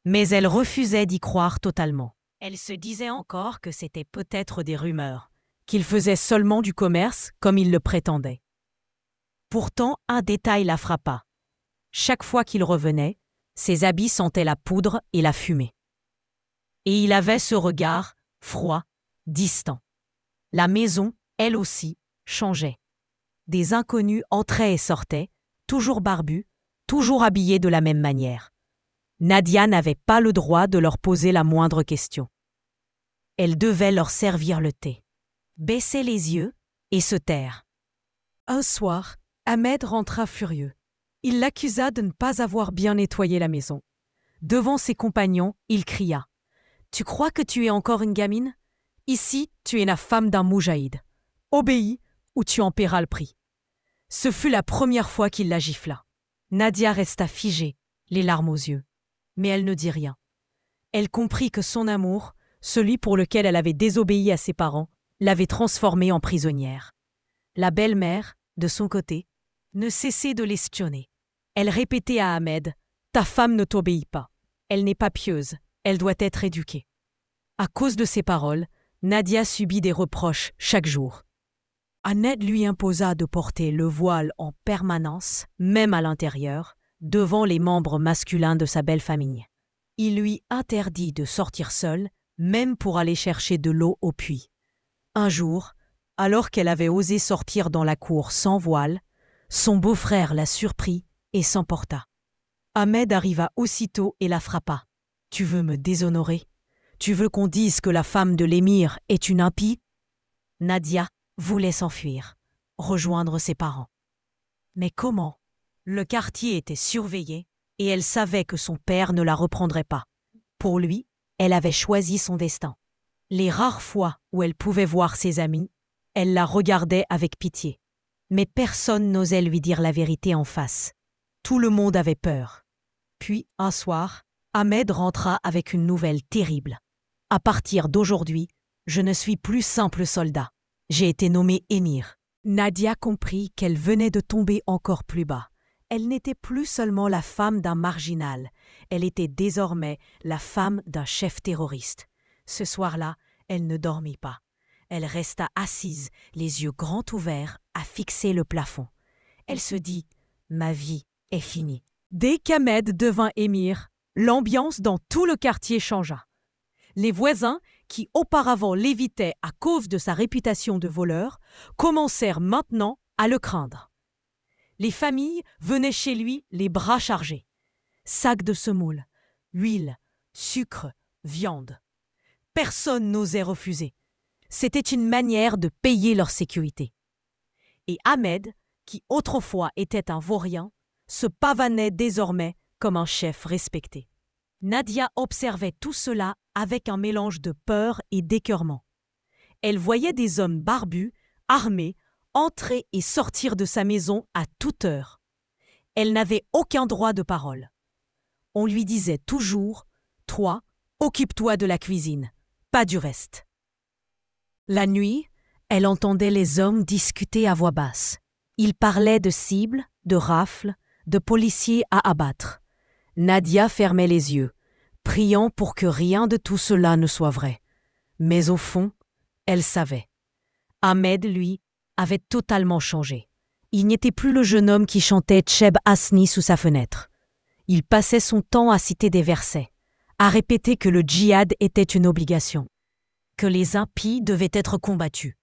Mais elle refusait d'y croire totalement. Elle se disait encore que c'était peut-être des rumeurs, qu'il faisait seulement du commerce comme il le prétendait. Pourtant, un détail la frappa. Chaque fois qu'il revenait, ses habits sentaient la poudre et la fumée. Et il avait ce regard, froid, distant. La maison, elle aussi, changeait. Des inconnus entraient et sortaient, toujours barbus, toujours habillés de la même manière. Nadia n'avait pas le droit de leur poser la moindre question. Elle devait leur servir le thé, baisser les yeux et se taire. Un soir, Ahmed rentra furieux. Il l'accusa de ne pas avoir bien nettoyé la maison. Devant ses compagnons, il cria « Tu crois que tu es encore une gamine ? Ici, tu es la femme d'un moudjahid. Obéis ou tu en paieras le prix. » Ce fut la première fois qu'il la gifla. Nadia resta figée, les larmes aux yeux. Mais elle ne dit rien. Elle comprit que son amour, celui pour lequel elle avait désobéi à ses parents, l'avait transformée en prisonnière. La belle-mère, de son côté, ne cessait de l'espionner. Elle répétait à Ahmed « Ta femme ne t'obéit pas. Elle n'est pas pieuse. Elle doit être éduquée. » À cause de ces paroles, Nadia subit des reproches chaque jour. Ahmed lui imposa de porter le voile en permanence, même à l'intérieur, devant les membres masculins de sa belle famille. Il lui interdit de sortir seul, même pour aller chercher de l'eau au puits. Un jour, alors qu'elle avait osé sortir dans la cour sans voile, son beau-frère la surprit et s'emporta. Ahmed arriva aussitôt et la frappa. « Tu veux me déshonorer? Tu veux qu'on dise que la femme de l'émir est une impie ?» Nadia voulait s'enfuir, rejoindre ses parents. Mais comment? Le quartier était surveillé et elle savait que son père ne la reprendrait pas. Pour lui, elle avait choisi son destin. Les rares fois où elle pouvait voir ses amis, elle la regardait avec pitié. Mais personne n'osait lui dire la vérité en face. Tout le monde avait peur. Puis, un soir, Ahmed rentra avec une nouvelle terrible. « À partir d'aujourd'hui, je ne suis plus simple soldat. J'ai été nommé émir. » Nadia comprit qu'elle venait de tomber encore plus bas. Elle n'était plus seulement la femme d'un marginal, elle était désormais la femme d'un chef terroriste. Ce soir-là, elle ne dormit pas. Elle resta assise, les yeux grands ouverts, à fixer le plafond. Elle se dit « Ma vie est finie ». Dès qu'Ahmed devint émir, l'ambiance dans tout le quartier changea. Les voisins, qui auparavant l'évitaient à cause de sa réputation de voleur, commencèrent maintenant à le craindre. Les familles venaient chez lui les bras chargés. Sacs de semoule, huile, sucre, viande. Personne n'osait refuser. C'était une manière de payer leur sécurité. Et Ahmed, qui autrefois était un vaurien, se pavanait désormais comme un chef respecté. Nadia observait tout cela avec un mélange de peur et d'écœurement. Elle voyait des hommes barbus, armés, entrer et sortir de sa maison à toute heure. Elle n'avait aucun droit de parole. On lui disait toujours « Toi, occupe-toi de la cuisine, pas du reste ». La nuit, elle entendait les hommes discuter à voix basse. Ils parlaient de cibles, de rafles, de policiers à abattre. Nadia fermait les yeux, priant pour que rien de tout cela ne soit vrai. Mais au fond, elle savait. Ahmed, lui, avait totalement changé. Il n'était plus le jeune homme qui chantait Cheb Hasni sous sa fenêtre. Il passait son temps à citer des versets, à répéter que le djihad était une obligation, que les impies devaient être combattus.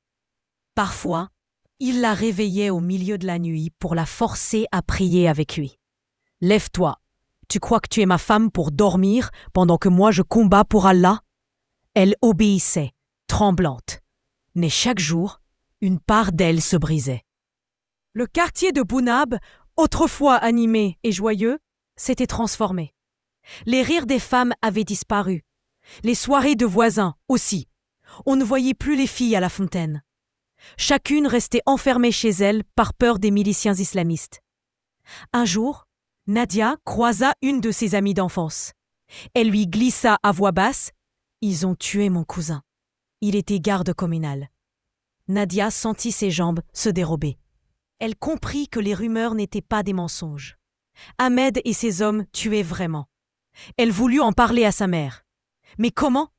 Parfois, il la réveillait au milieu de la nuit pour la forcer à prier avec lui. « Lève-toi, tu crois que tu es ma femme pour dormir pendant que moi je combats pour Allah ?» Elle obéissait, tremblante. Mais chaque jour, une part d'elle se brisait. Le quartier de Bounab, autrefois animé et joyeux, s'était transformé. Les rires des femmes avaient disparu. Les soirées de voisins aussi. On ne voyait plus les filles à la fontaine. Chacune restait enfermée chez elle par peur des miliciens islamistes. Un jour, Nadia croisa une de ses amies d'enfance. Elle lui glissa à voix basse « Ils ont tué mon cousin. Il était garde communal. » Nadia sentit ses jambes se dérober. Elle comprit que les rumeurs n'étaient pas des mensonges. Ahmed et ses hommes tuaient vraiment. Elle voulut en parler à sa mère. Mais comment?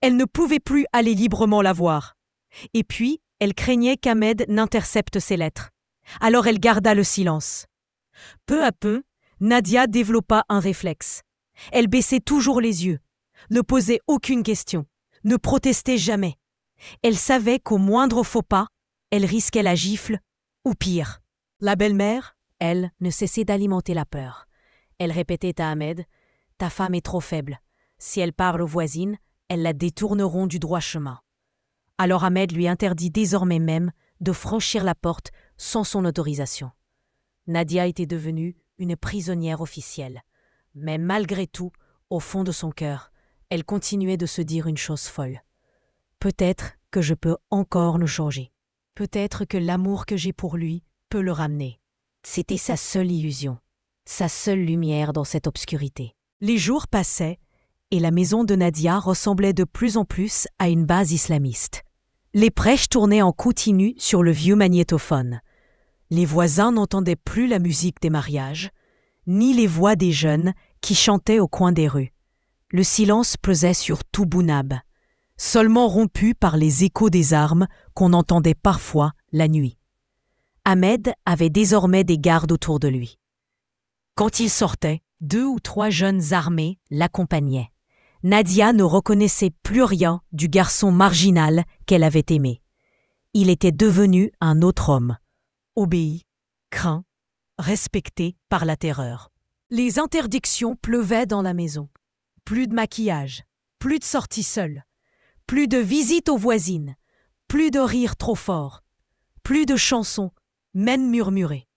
Elle ne pouvait plus aller librement la voir. Et puis, elle craignait qu'Ahmed n'intercepte ses lettres. Alors elle garda le silence. Peu à peu, Nadia développa un réflexe. Elle baissait toujours les yeux, ne posait aucune question, ne protestait jamais. Elle savait qu'au moindre faux pas, elle risquait la gifle, ou pire. La belle-mère, elle, ne cessait d'alimenter la peur. Elle répétait à Ahmed « Ta femme est trop faible. Si elle parle aux voisines, elles la détourneront du droit chemin. » Alors Ahmed lui interdit désormais même de franchir la porte sans son autorisation. Nadia était devenue une prisonnière officielle. Mais malgré tout, au fond de son cœur, elle continuait de se dire une chose folle. Peut-être que je peux encore le changer. Peut-être que l'amour que j'ai pour lui peut le ramener. C'était sa seule illusion, sa seule lumière dans cette obscurité. Les jours passaient et la maison de Nadia ressemblait de plus en plus à une base islamiste. Les prêches tournaient en continu sur le vieux magnétophone. Les voisins n'entendaient plus la musique des mariages, ni les voix des jeunes qui chantaient au coin des rues. Le silence pesait sur tout Bounab, seulement rompu par les échos des armes qu'on entendait parfois la nuit. Ahmed avait désormais des gardes autour de lui. Quand il sortait, 2 ou 3 jeunes armés l'accompagnaient. Nadia ne reconnaissait plus rien du garçon marginal qu'elle avait aimé. Il était devenu un autre homme, obéi, craint, respecté par la terreur. Les interdictions pleuvaient dans la maison. Plus de maquillage, plus de sorties seules, plus de visites aux voisines, plus de rires trop forts, plus de chansons, même murmurées.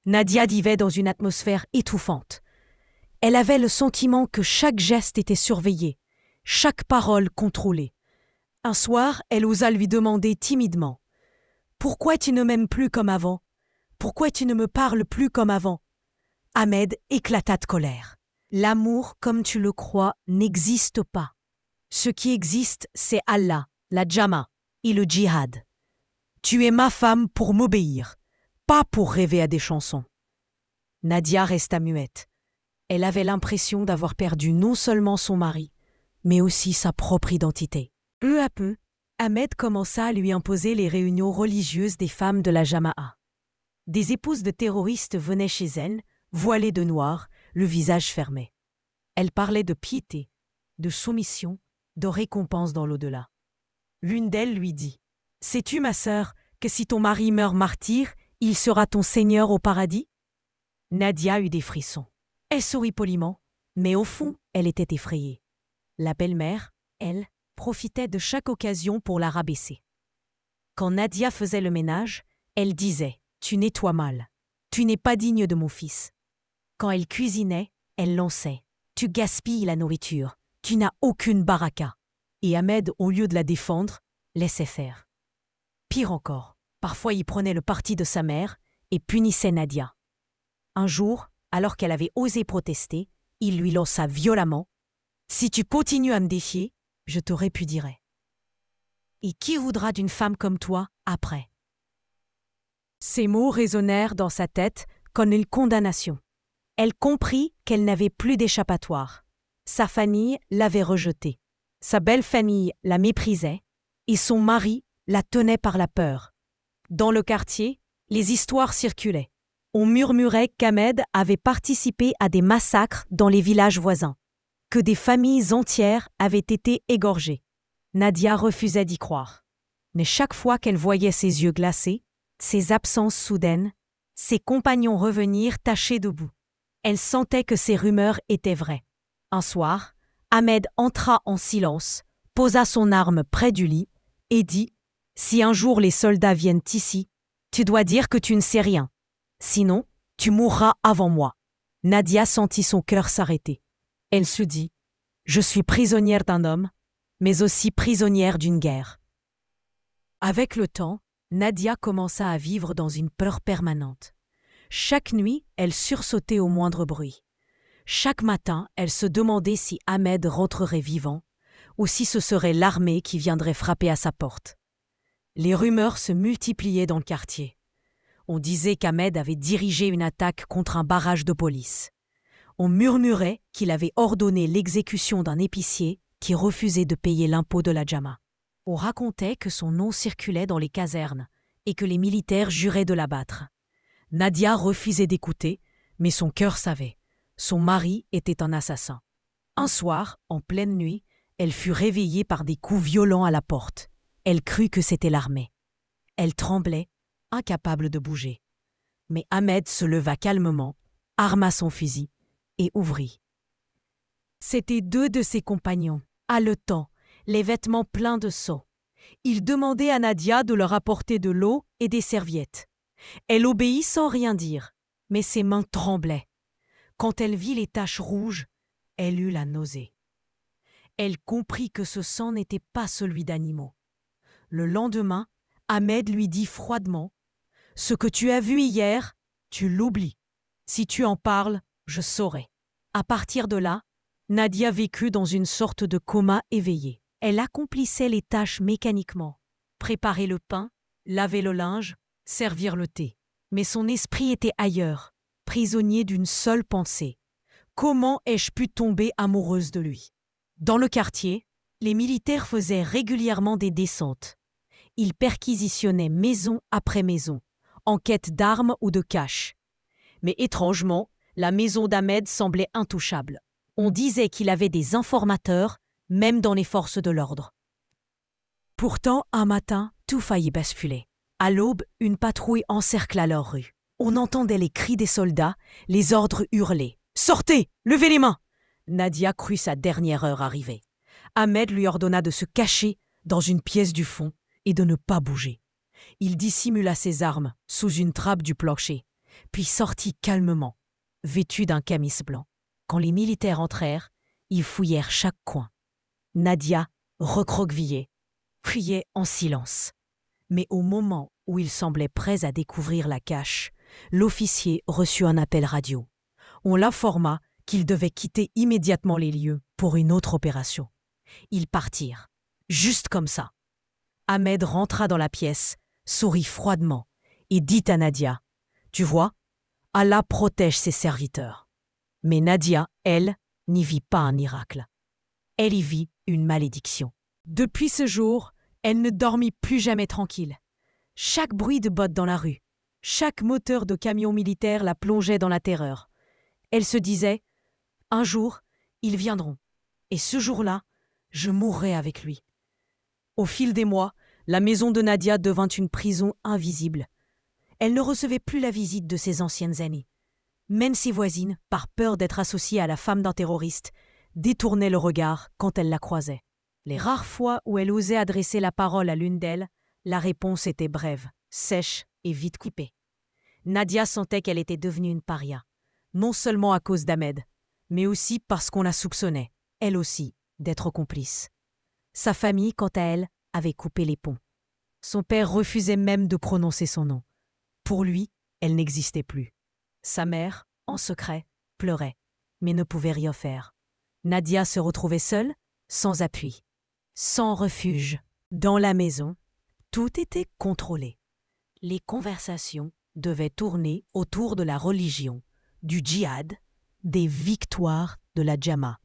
Nadia vivait dans une atmosphère étouffante. Elle avait le sentiment que chaque geste était surveillé, chaque parole contrôlée. Un soir, elle osa lui demander timidement « Pourquoi tu ne m'aimes plus comme avant ? Pourquoi tu ne me parles plus comme avant ?» Ahmed éclata de colère. « L'amour, comme tu le crois, n'existe pas. Ce qui existe, c'est Allah, la Djama et le djihad. Tu es ma femme pour m'obéir, pas pour rêver à des chansons. » Nadia resta muette. Elle avait l'impression d'avoir perdu non seulement son mari, mais aussi sa propre identité. Peu à peu, Ahmed commença à lui imposer les réunions religieuses des femmes de la Jama'a. Des épouses de terroristes venaient chez elle, voilées de noir, le visage fermé. Elles parlaient de piété, de soumission, de récompense dans l'au-delà. L'une d'elles lui dit « Sais-tu, ma sœur, que si ton mari meurt martyr, il sera ton seigneur au paradis ?» Nadia eut des frissons. Elle sourit poliment, mais au fond, elle était effrayée. La belle-mère, elle, profitait de chaque occasion pour la rabaisser. Quand Nadia faisait le ménage, elle disait « Tu nettoies mal. Tu n'es pas digne de mon fils. » Quand elle cuisinait, elle lançait « Tu gaspilles la nourriture. Tu n'as aucune baraka. » Et Ahmed, au lieu de la défendre, laissait faire. Pire encore, parfois il prenait le parti de sa mère et punissait Nadia. Un jour, alors qu'elle avait osé protester, il lui lança violemment « Si tu continues à me défier, je te répudierai. Et qui voudra d'une femme comme toi après ?» Ces mots résonnèrent dans sa tête comme une condamnation. Elle comprit qu'elle n'avait plus d'échappatoire. Sa famille l'avait rejetée. Sa belle famille la méprisait et son mari la tenait par la peur. Dans le quartier, les histoires circulaient. On murmurait qu'Ahmed avait participé à des massacres dans les villages voisins, que des familles entières avaient été égorgées. Nadia refusait d'y croire. Mais chaque fois qu'elle voyait ses yeux glacés, ses absences soudaines, ses compagnons revenir tachés de boue, elle sentait que ces rumeurs étaient vraies. Un soir, Ahmed entra en silence, posa son arme près du lit et dit « Si un jour les soldats viennent ici, tu dois dire que tu ne sais rien. Sinon, tu mourras avant moi. » Nadia sentit son cœur s'arrêter. Elle se dit « Je suis prisonnière d'un homme, mais aussi prisonnière d'une guerre. » Avec le temps, Nadia commença à vivre dans une peur permanente. Chaque nuit, elle sursautait au moindre bruit. Chaque matin, elle se demandait si Ahmed rentrerait vivant ou si ce serait l'armée qui viendrait frapper à sa porte. Les rumeurs se multipliaient dans le quartier. On disait qu'Ahmed avait dirigé une attaque contre un barrage de police. On murmurait qu'il avait ordonné l'exécution d'un épicier qui refusait de payer l'impôt de la Djama. On racontait que son nom circulait dans les casernes et que les militaires juraient de l'abattre. Nadia refusait d'écouter, mais son cœur savait. Son mari était un assassin. Un soir, en pleine nuit, elle fut réveillée par des coups violents à la porte. Elle crut que c'était l'armée. Elle tremblait, incapable de bouger. Mais Ahmed se leva calmement, arma son fusil et ouvrit. C'étaient deux de ses compagnons, haletants, les vêtements pleins de sang. Il demandait à Nadia de leur apporter de l'eau et des serviettes. Elle obéit sans rien dire, mais ses mains tremblaient. Quand elle vit les taches rouges, elle eut la nausée. Elle comprit que ce sang n'était pas celui d'animaux. Le lendemain, Ahmed lui dit froidement « Ce que tu as vu hier, tu l'oublies. Si tu en parles, je saurai. » À partir de là, Nadia vécut dans une sorte de coma éveillé. Elle accomplissait les tâches mécaniquement. Préparer le pain, laver le linge, servir le thé. Mais son esprit était ailleurs, prisonnier d'une seule pensée. Comment ai-je pu tomber amoureuse de lui ? Dans le quartier, les militaires faisaient régulièrement des descentes. Ils perquisitionnaient maison après maison, en quête d'armes ou de cash. Mais étrangement, la maison d'Ahmed semblait intouchable. On disait qu'il avait des informateurs, même dans les forces de l'ordre. Pourtant, un matin, Tout faillit basculer. À l'aube, une patrouille encercla leur rue. On entendait les cris des soldats, les ordres hurlés. « Sortez! Levez les mains !» Nadia crut sa dernière heure arriver. Ahmed lui ordonna de se cacher dans une pièce du fond et de ne pas bouger. Il dissimula ses armes sous une trappe du plancher, puis sortit calmement, vêtu d'un camis blanc. Quand les militaires entrèrent, ils fouillèrent chaque coin. Nadia, recroquevillée, priait en silence. Mais au moment où ils semblaient prêts à découvrir la cache, l'officier reçut un appel radio. On l'informa qu'ils devaient quitter immédiatement les lieux pour une autre opération. Ils partirent, juste comme ça. Ahmed rentra dans la pièce, sourit froidement et dit à Nadia « Tu vois, Allah protège ses serviteurs. » Mais Nadia, elle, n'y vit pas un miracle. Elle y vit une malédiction. Depuis ce jour, elle ne dormit plus jamais tranquille. Chaque bruit de bottes dans la rue, chaque moteur de camion militaire la plongeait dans la terreur. Elle se disait « Un jour, ils viendront, et ce jour-là, je mourrai avec lui. » Au fil des mois, la maison de Nadia devint une prison invisible. Elle ne recevait plus la visite de ses anciennes amies. Même ses voisines, par peur d'être associées à la femme d'un terroriste, détournaient le regard quand elle la croisait. Les rares fois où elle osait adresser la parole à l'une d'elles, la réponse était brève, sèche et vite coupée. Nadia sentait qu'elle était devenue une paria, non seulement à cause d'Ahmed, mais aussi parce qu'on la soupçonnait, elle aussi, d'être complice. Sa famille, quant à elle, avait coupé les ponts. Son père refusait même de prononcer son nom. Pour lui, elle n'existait plus. Sa mère, en secret, pleurait, mais ne pouvait rien faire. Nadia se retrouvait seule, sans appui, sans refuge. Dans la maison, tout était contrôlé. Les conversations devaient tourner autour de la religion, du djihad, des victoires de la Jama.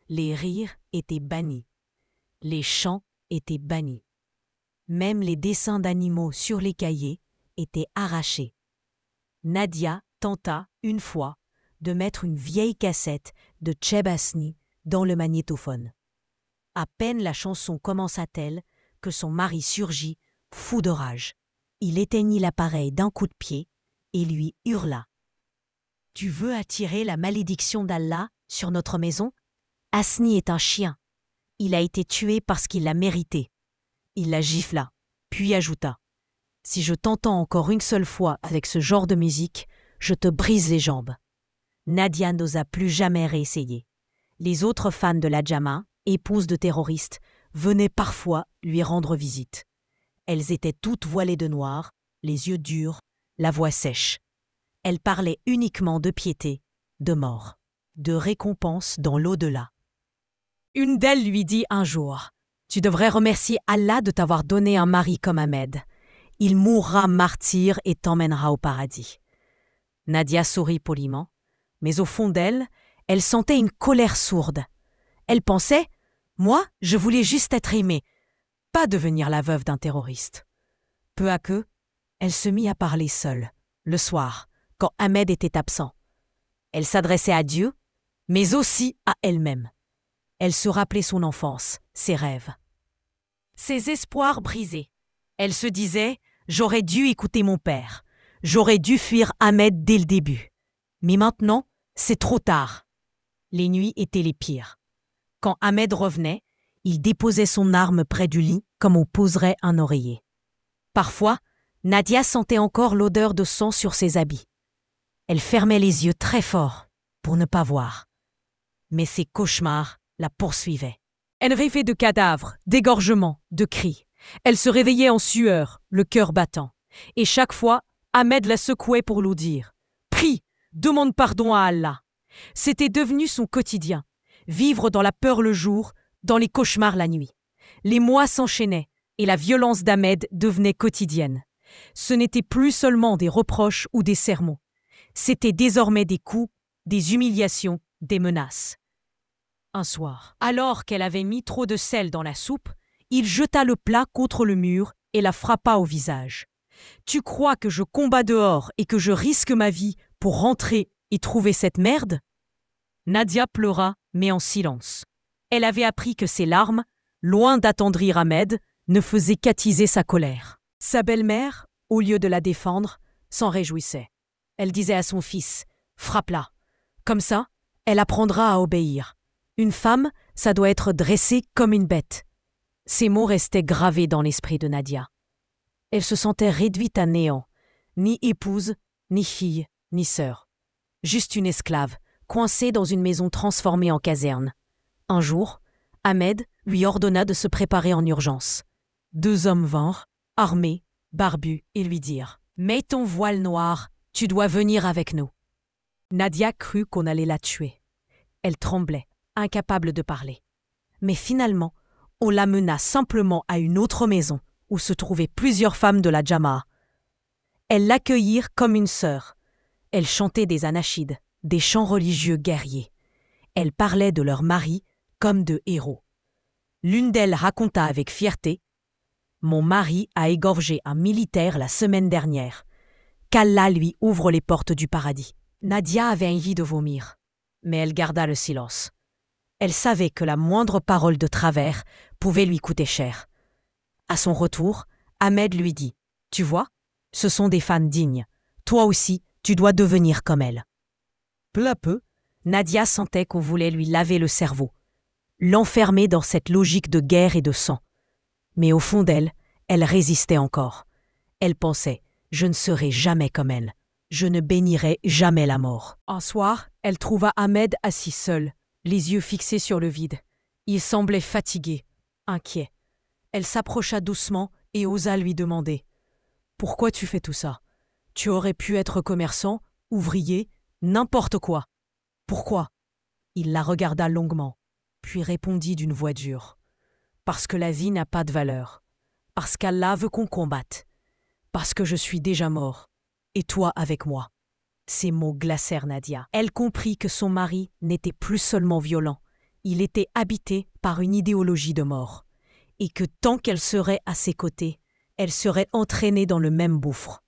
Les rires étaient bannis. Les chants étaient bannis. Même les dessins d'animaux sur les cahiers étaient arrachés. Nadia tenta, une fois, de mettre une vieille cassette de Cheb Hasni dans le magnétophone. À peine la chanson commença-t-elle que son mari surgit, fou de rage. Il éteignit l'appareil d'un coup de pied et lui hurla. « Tu veux attirer la malédiction d'Allah sur notre maison ? Hasni est un chien. Il a été tué parce qu'il l'a mérité. » Il la gifla, puis ajouta « Si je t'entends encore une seule fois avec ce genre de musique, je te brise les jambes. » Nadia n'osa plus jamais réessayer. Les autres fans de la Jama, épouses de terroristes, venaient parfois lui rendre visite. Elles étaient toutes voilées de noir, les yeux durs, la voix sèche. Elles parlaient uniquement de piété, de mort, de récompense dans l'au-delà. Une d'elles lui dit un jour « Tu devrais remercier Allah de t'avoir donné un mari comme Ahmed. Il mourra martyr et t'emmènera au paradis. » Nadia sourit poliment, mais au fond d'elle, elle sentait une colère sourde. Elle pensait « Moi, je voulais juste être aimée, pas devenir la veuve d'un terroriste. » Peu à peu, elle se mit à parler seule, le soir, quand Ahmed était absent. Elle s'adressait à Dieu, mais aussi à elle-même. Elle se rappelait son enfance, ses rêves. Ses espoirs brisés. Elle se disait « J'aurais dû écouter mon père. J'aurais dû fuir Ahmed dès le début. Mais maintenant, c'est trop tard. » Les nuits étaient les pires. Quand Ahmed revenait, il déposait son arme près du lit comme on poserait un oreiller. Parfois, Nadia sentait encore l'odeur de sang sur ses habits. Elle fermait les yeux très fort pour ne pas voir. Mais ses cauchemars la poursuivaient. Elle rêvait de cadavres, d'égorgements, de cris. Elle se réveillait en sueur, le cœur battant. Et chaque fois, Ahmed la secouait pour lui dire « Prie, demande pardon à Allah. » C'était devenu son quotidien. Vivre dans la peur le jour, dans les cauchemars la nuit. Les mois s'enchaînaient et la violence d'Ahmed devenait quotidienne. Ce n'était plus seulement des reproches ou des sermons. C'était désormais des coups, des humiliations, des menaces. Un soir, alors qu'elle avait mis trop de sel dans la soupe, il jeta le plat contre le mur et la frappa au visage. « Tu crois que je combats dehors et que je risque ma vie pour rentrer et trouver cette merde ?» Nadia pleura, mais en silence. Elle avait appris que ses larmes, loin d'attendrir Ahmed, ne faisait qu'attiser sa colère. Sa belle-mère, au lieu de la défendre, s'en réjouissait. Elle disait à son fils « Frappe-la. Comme ça, elle apprendra à obéir. Une femme, ça doit être dressé comme une bête. » Ces mots restaient gravés dans l'esprit de Nadia. Elle se sentait réduite à néant, ni épouse, ni fille, ni sœur. Juste une esclave, coincée dans une maison transformée en caserne. Un jour, Ahmed lui ordonna de se préparer en urgence. 2 hommes vinrent, armés, barbus, et lui dirent « Mets ton voile noir, tu dois venir avec nous. » Nadia crut qu'on allait la tuer. Elle tremblait, incapable de parler. Mais finalement, on la mena simplement à une autre maison où se trouvaient plusieurs femmes de la Jama'a. Elles l'accueillirent comme une sœur. Elles chantaient des anachides, des chants religieux guerriers. Elles parlaient de leurs maris comme de héros. L'une d'elles raconta avec fierté « Mon mari a égorgé un militaire la semaine dernière. Qu'Allah lui ouvre les portes du paradis. » Nadia avait envie de vomir, mais elle garda le silence. Elle savait que la moindre parole de travers pouvait lui coûter cher. À son retour, Ahmed lui dit « Tu vois, ce sont des femmes dignes. Toi aussi, tu dois devenir comme elles. » Peu à peu, Nadia sentait qu'on voulait lui laver le cerveau, l'enfermer dans cette logique de guerre et de sang. Mais au fond d'elle, elle résistait encore. Elle pensait « Je ne serai jamais comme elle. Je ne bénirai jamais la mort. » Un soir, elle trouva Ahmed assis seul, les yeux fixés sur le vide. Il semblait fatigué, inquiet. Elle s'approcha doucement et osa lui demander « Pourquoi tu fais tout ça? Tu aurais pu être commerçant, ouvrier, n'importe quoi. Pourquoi ?» Il la regarda longuement, puis répondit d'une voix dure « Parce que la vie n'a pas de valeur. Parce qu'Allah veut qu'on combatte. Parce que je suis déjà mort. Et toi avec moi. » Ces mots glacèrent Nadia. Elle comprit que son mari n'était plus seulement violent, il était habité par une idéologie de mort, et que tant qu'elle serait à ses côtés, elle serait entraînée dans le même gouffre.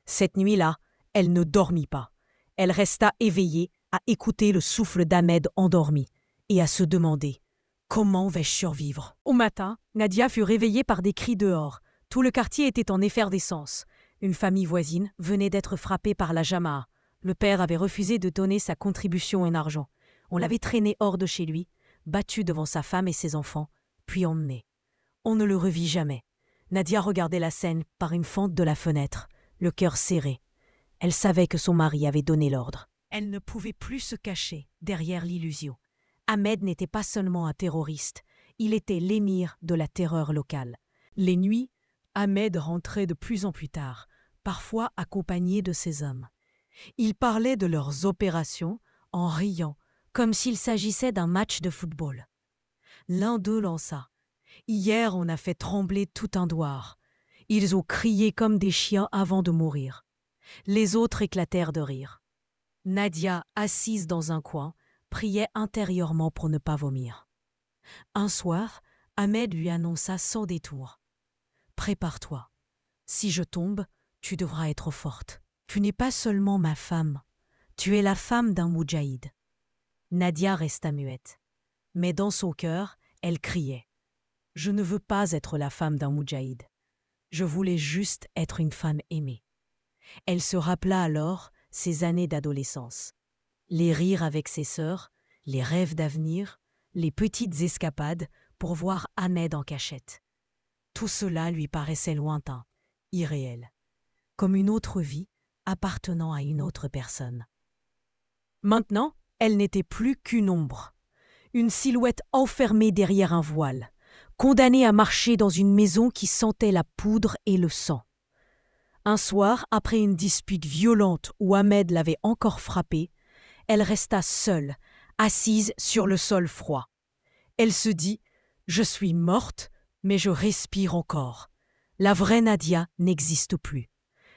Cette nuit-là, elle ne dormit pas. Elle resta éveillée à écouter le souffle d'Ahmed endormi et à se demander « Comment vais-je survivre ?» Au matin, Nadia fut réveillée par des cris dehors. Tout le quartier était en effervescence. Une famille voisine venait d'être frappée par la Jama'a. Le père avait refusé de donner sa contribution en argent. On l'avait traîné hors de chez lui, battu devant sa femme et ses enfants, puis emmené. On ne le revit jamais. Nadia regardait la scène par une fente de la fenêtre, le cœur serré. Elle savait que son mari avait donné l'ordre. Elle ne pouvait plus se cacher derrière l'illusion. Ahmed n'était pas seulement un terroriste, il était l'émir de la terreur locale. Les nuits, Ahmed rentrait de plus en plus tard, parfois accompagné de ses hommes. Ils parlaient de leurs opérations en riant, comme s'il s'agissait d'un match de football. L'un d'eux lança « Hier, on a fait trembler tout un douar. Ils ont crié comme des chiens avant de mourir. » Les autres éclatèrent de rire. Nadia, assise dans un coin, priait intérieurement pour ne pas vomir. Un soir, Ahmed lui annonça sans détour « Prépare-toi. Si je tombe, tu devras être forte. Tu n'es pas seulement ma femme, tu es la femme d'un moudjahid. » Nadia resta muette. Mais dans son cœur, elle criait « Je ne veux pas être la femme d'un moudjahid. Je voulais juste être une femme aimée. » Elle se rappela alors ses années d'adolescence. Les rires avec ses sœurs, les rêves d'avenir, les petites escapades pour voir Ahmed en cachette. Tout cela lui paraissait lointain, irréel, comme une autre vie appartenant à une autre personne. Maintenant, elle n'était plus qu'une ombre, une silhouette enfermée derrière un voile, condamnée à marcher dans une maison qui sentait la poudre et le sang. Un soir, après une dispute violente où Ahmed l'avait encore frappée, elle resta seule, assise sur le sol froid. Elle se dit « Je suis morte, mais je respire encore. La vraie Nadia n'existe plus. »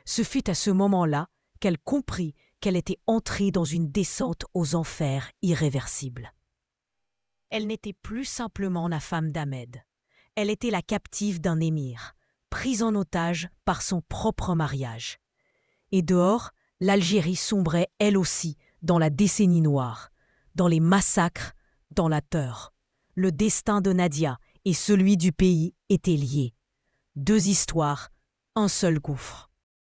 Ce fut à ce moment-là qu'elle comprit qu'elle était entrée dans une descente aux enfers irréversibles. Elle n'était plus simplement la femme d'Ahmed. Elle était la captive d'un émir, prise en otage par son propre mariage. Et dehors, l'Algérie sombrait elle aussi dans la décennie noire, dans les massacres, dans la peur. Le destin de Nadia et celui du pays étaient liés. 2 histoires, un seul gouffre.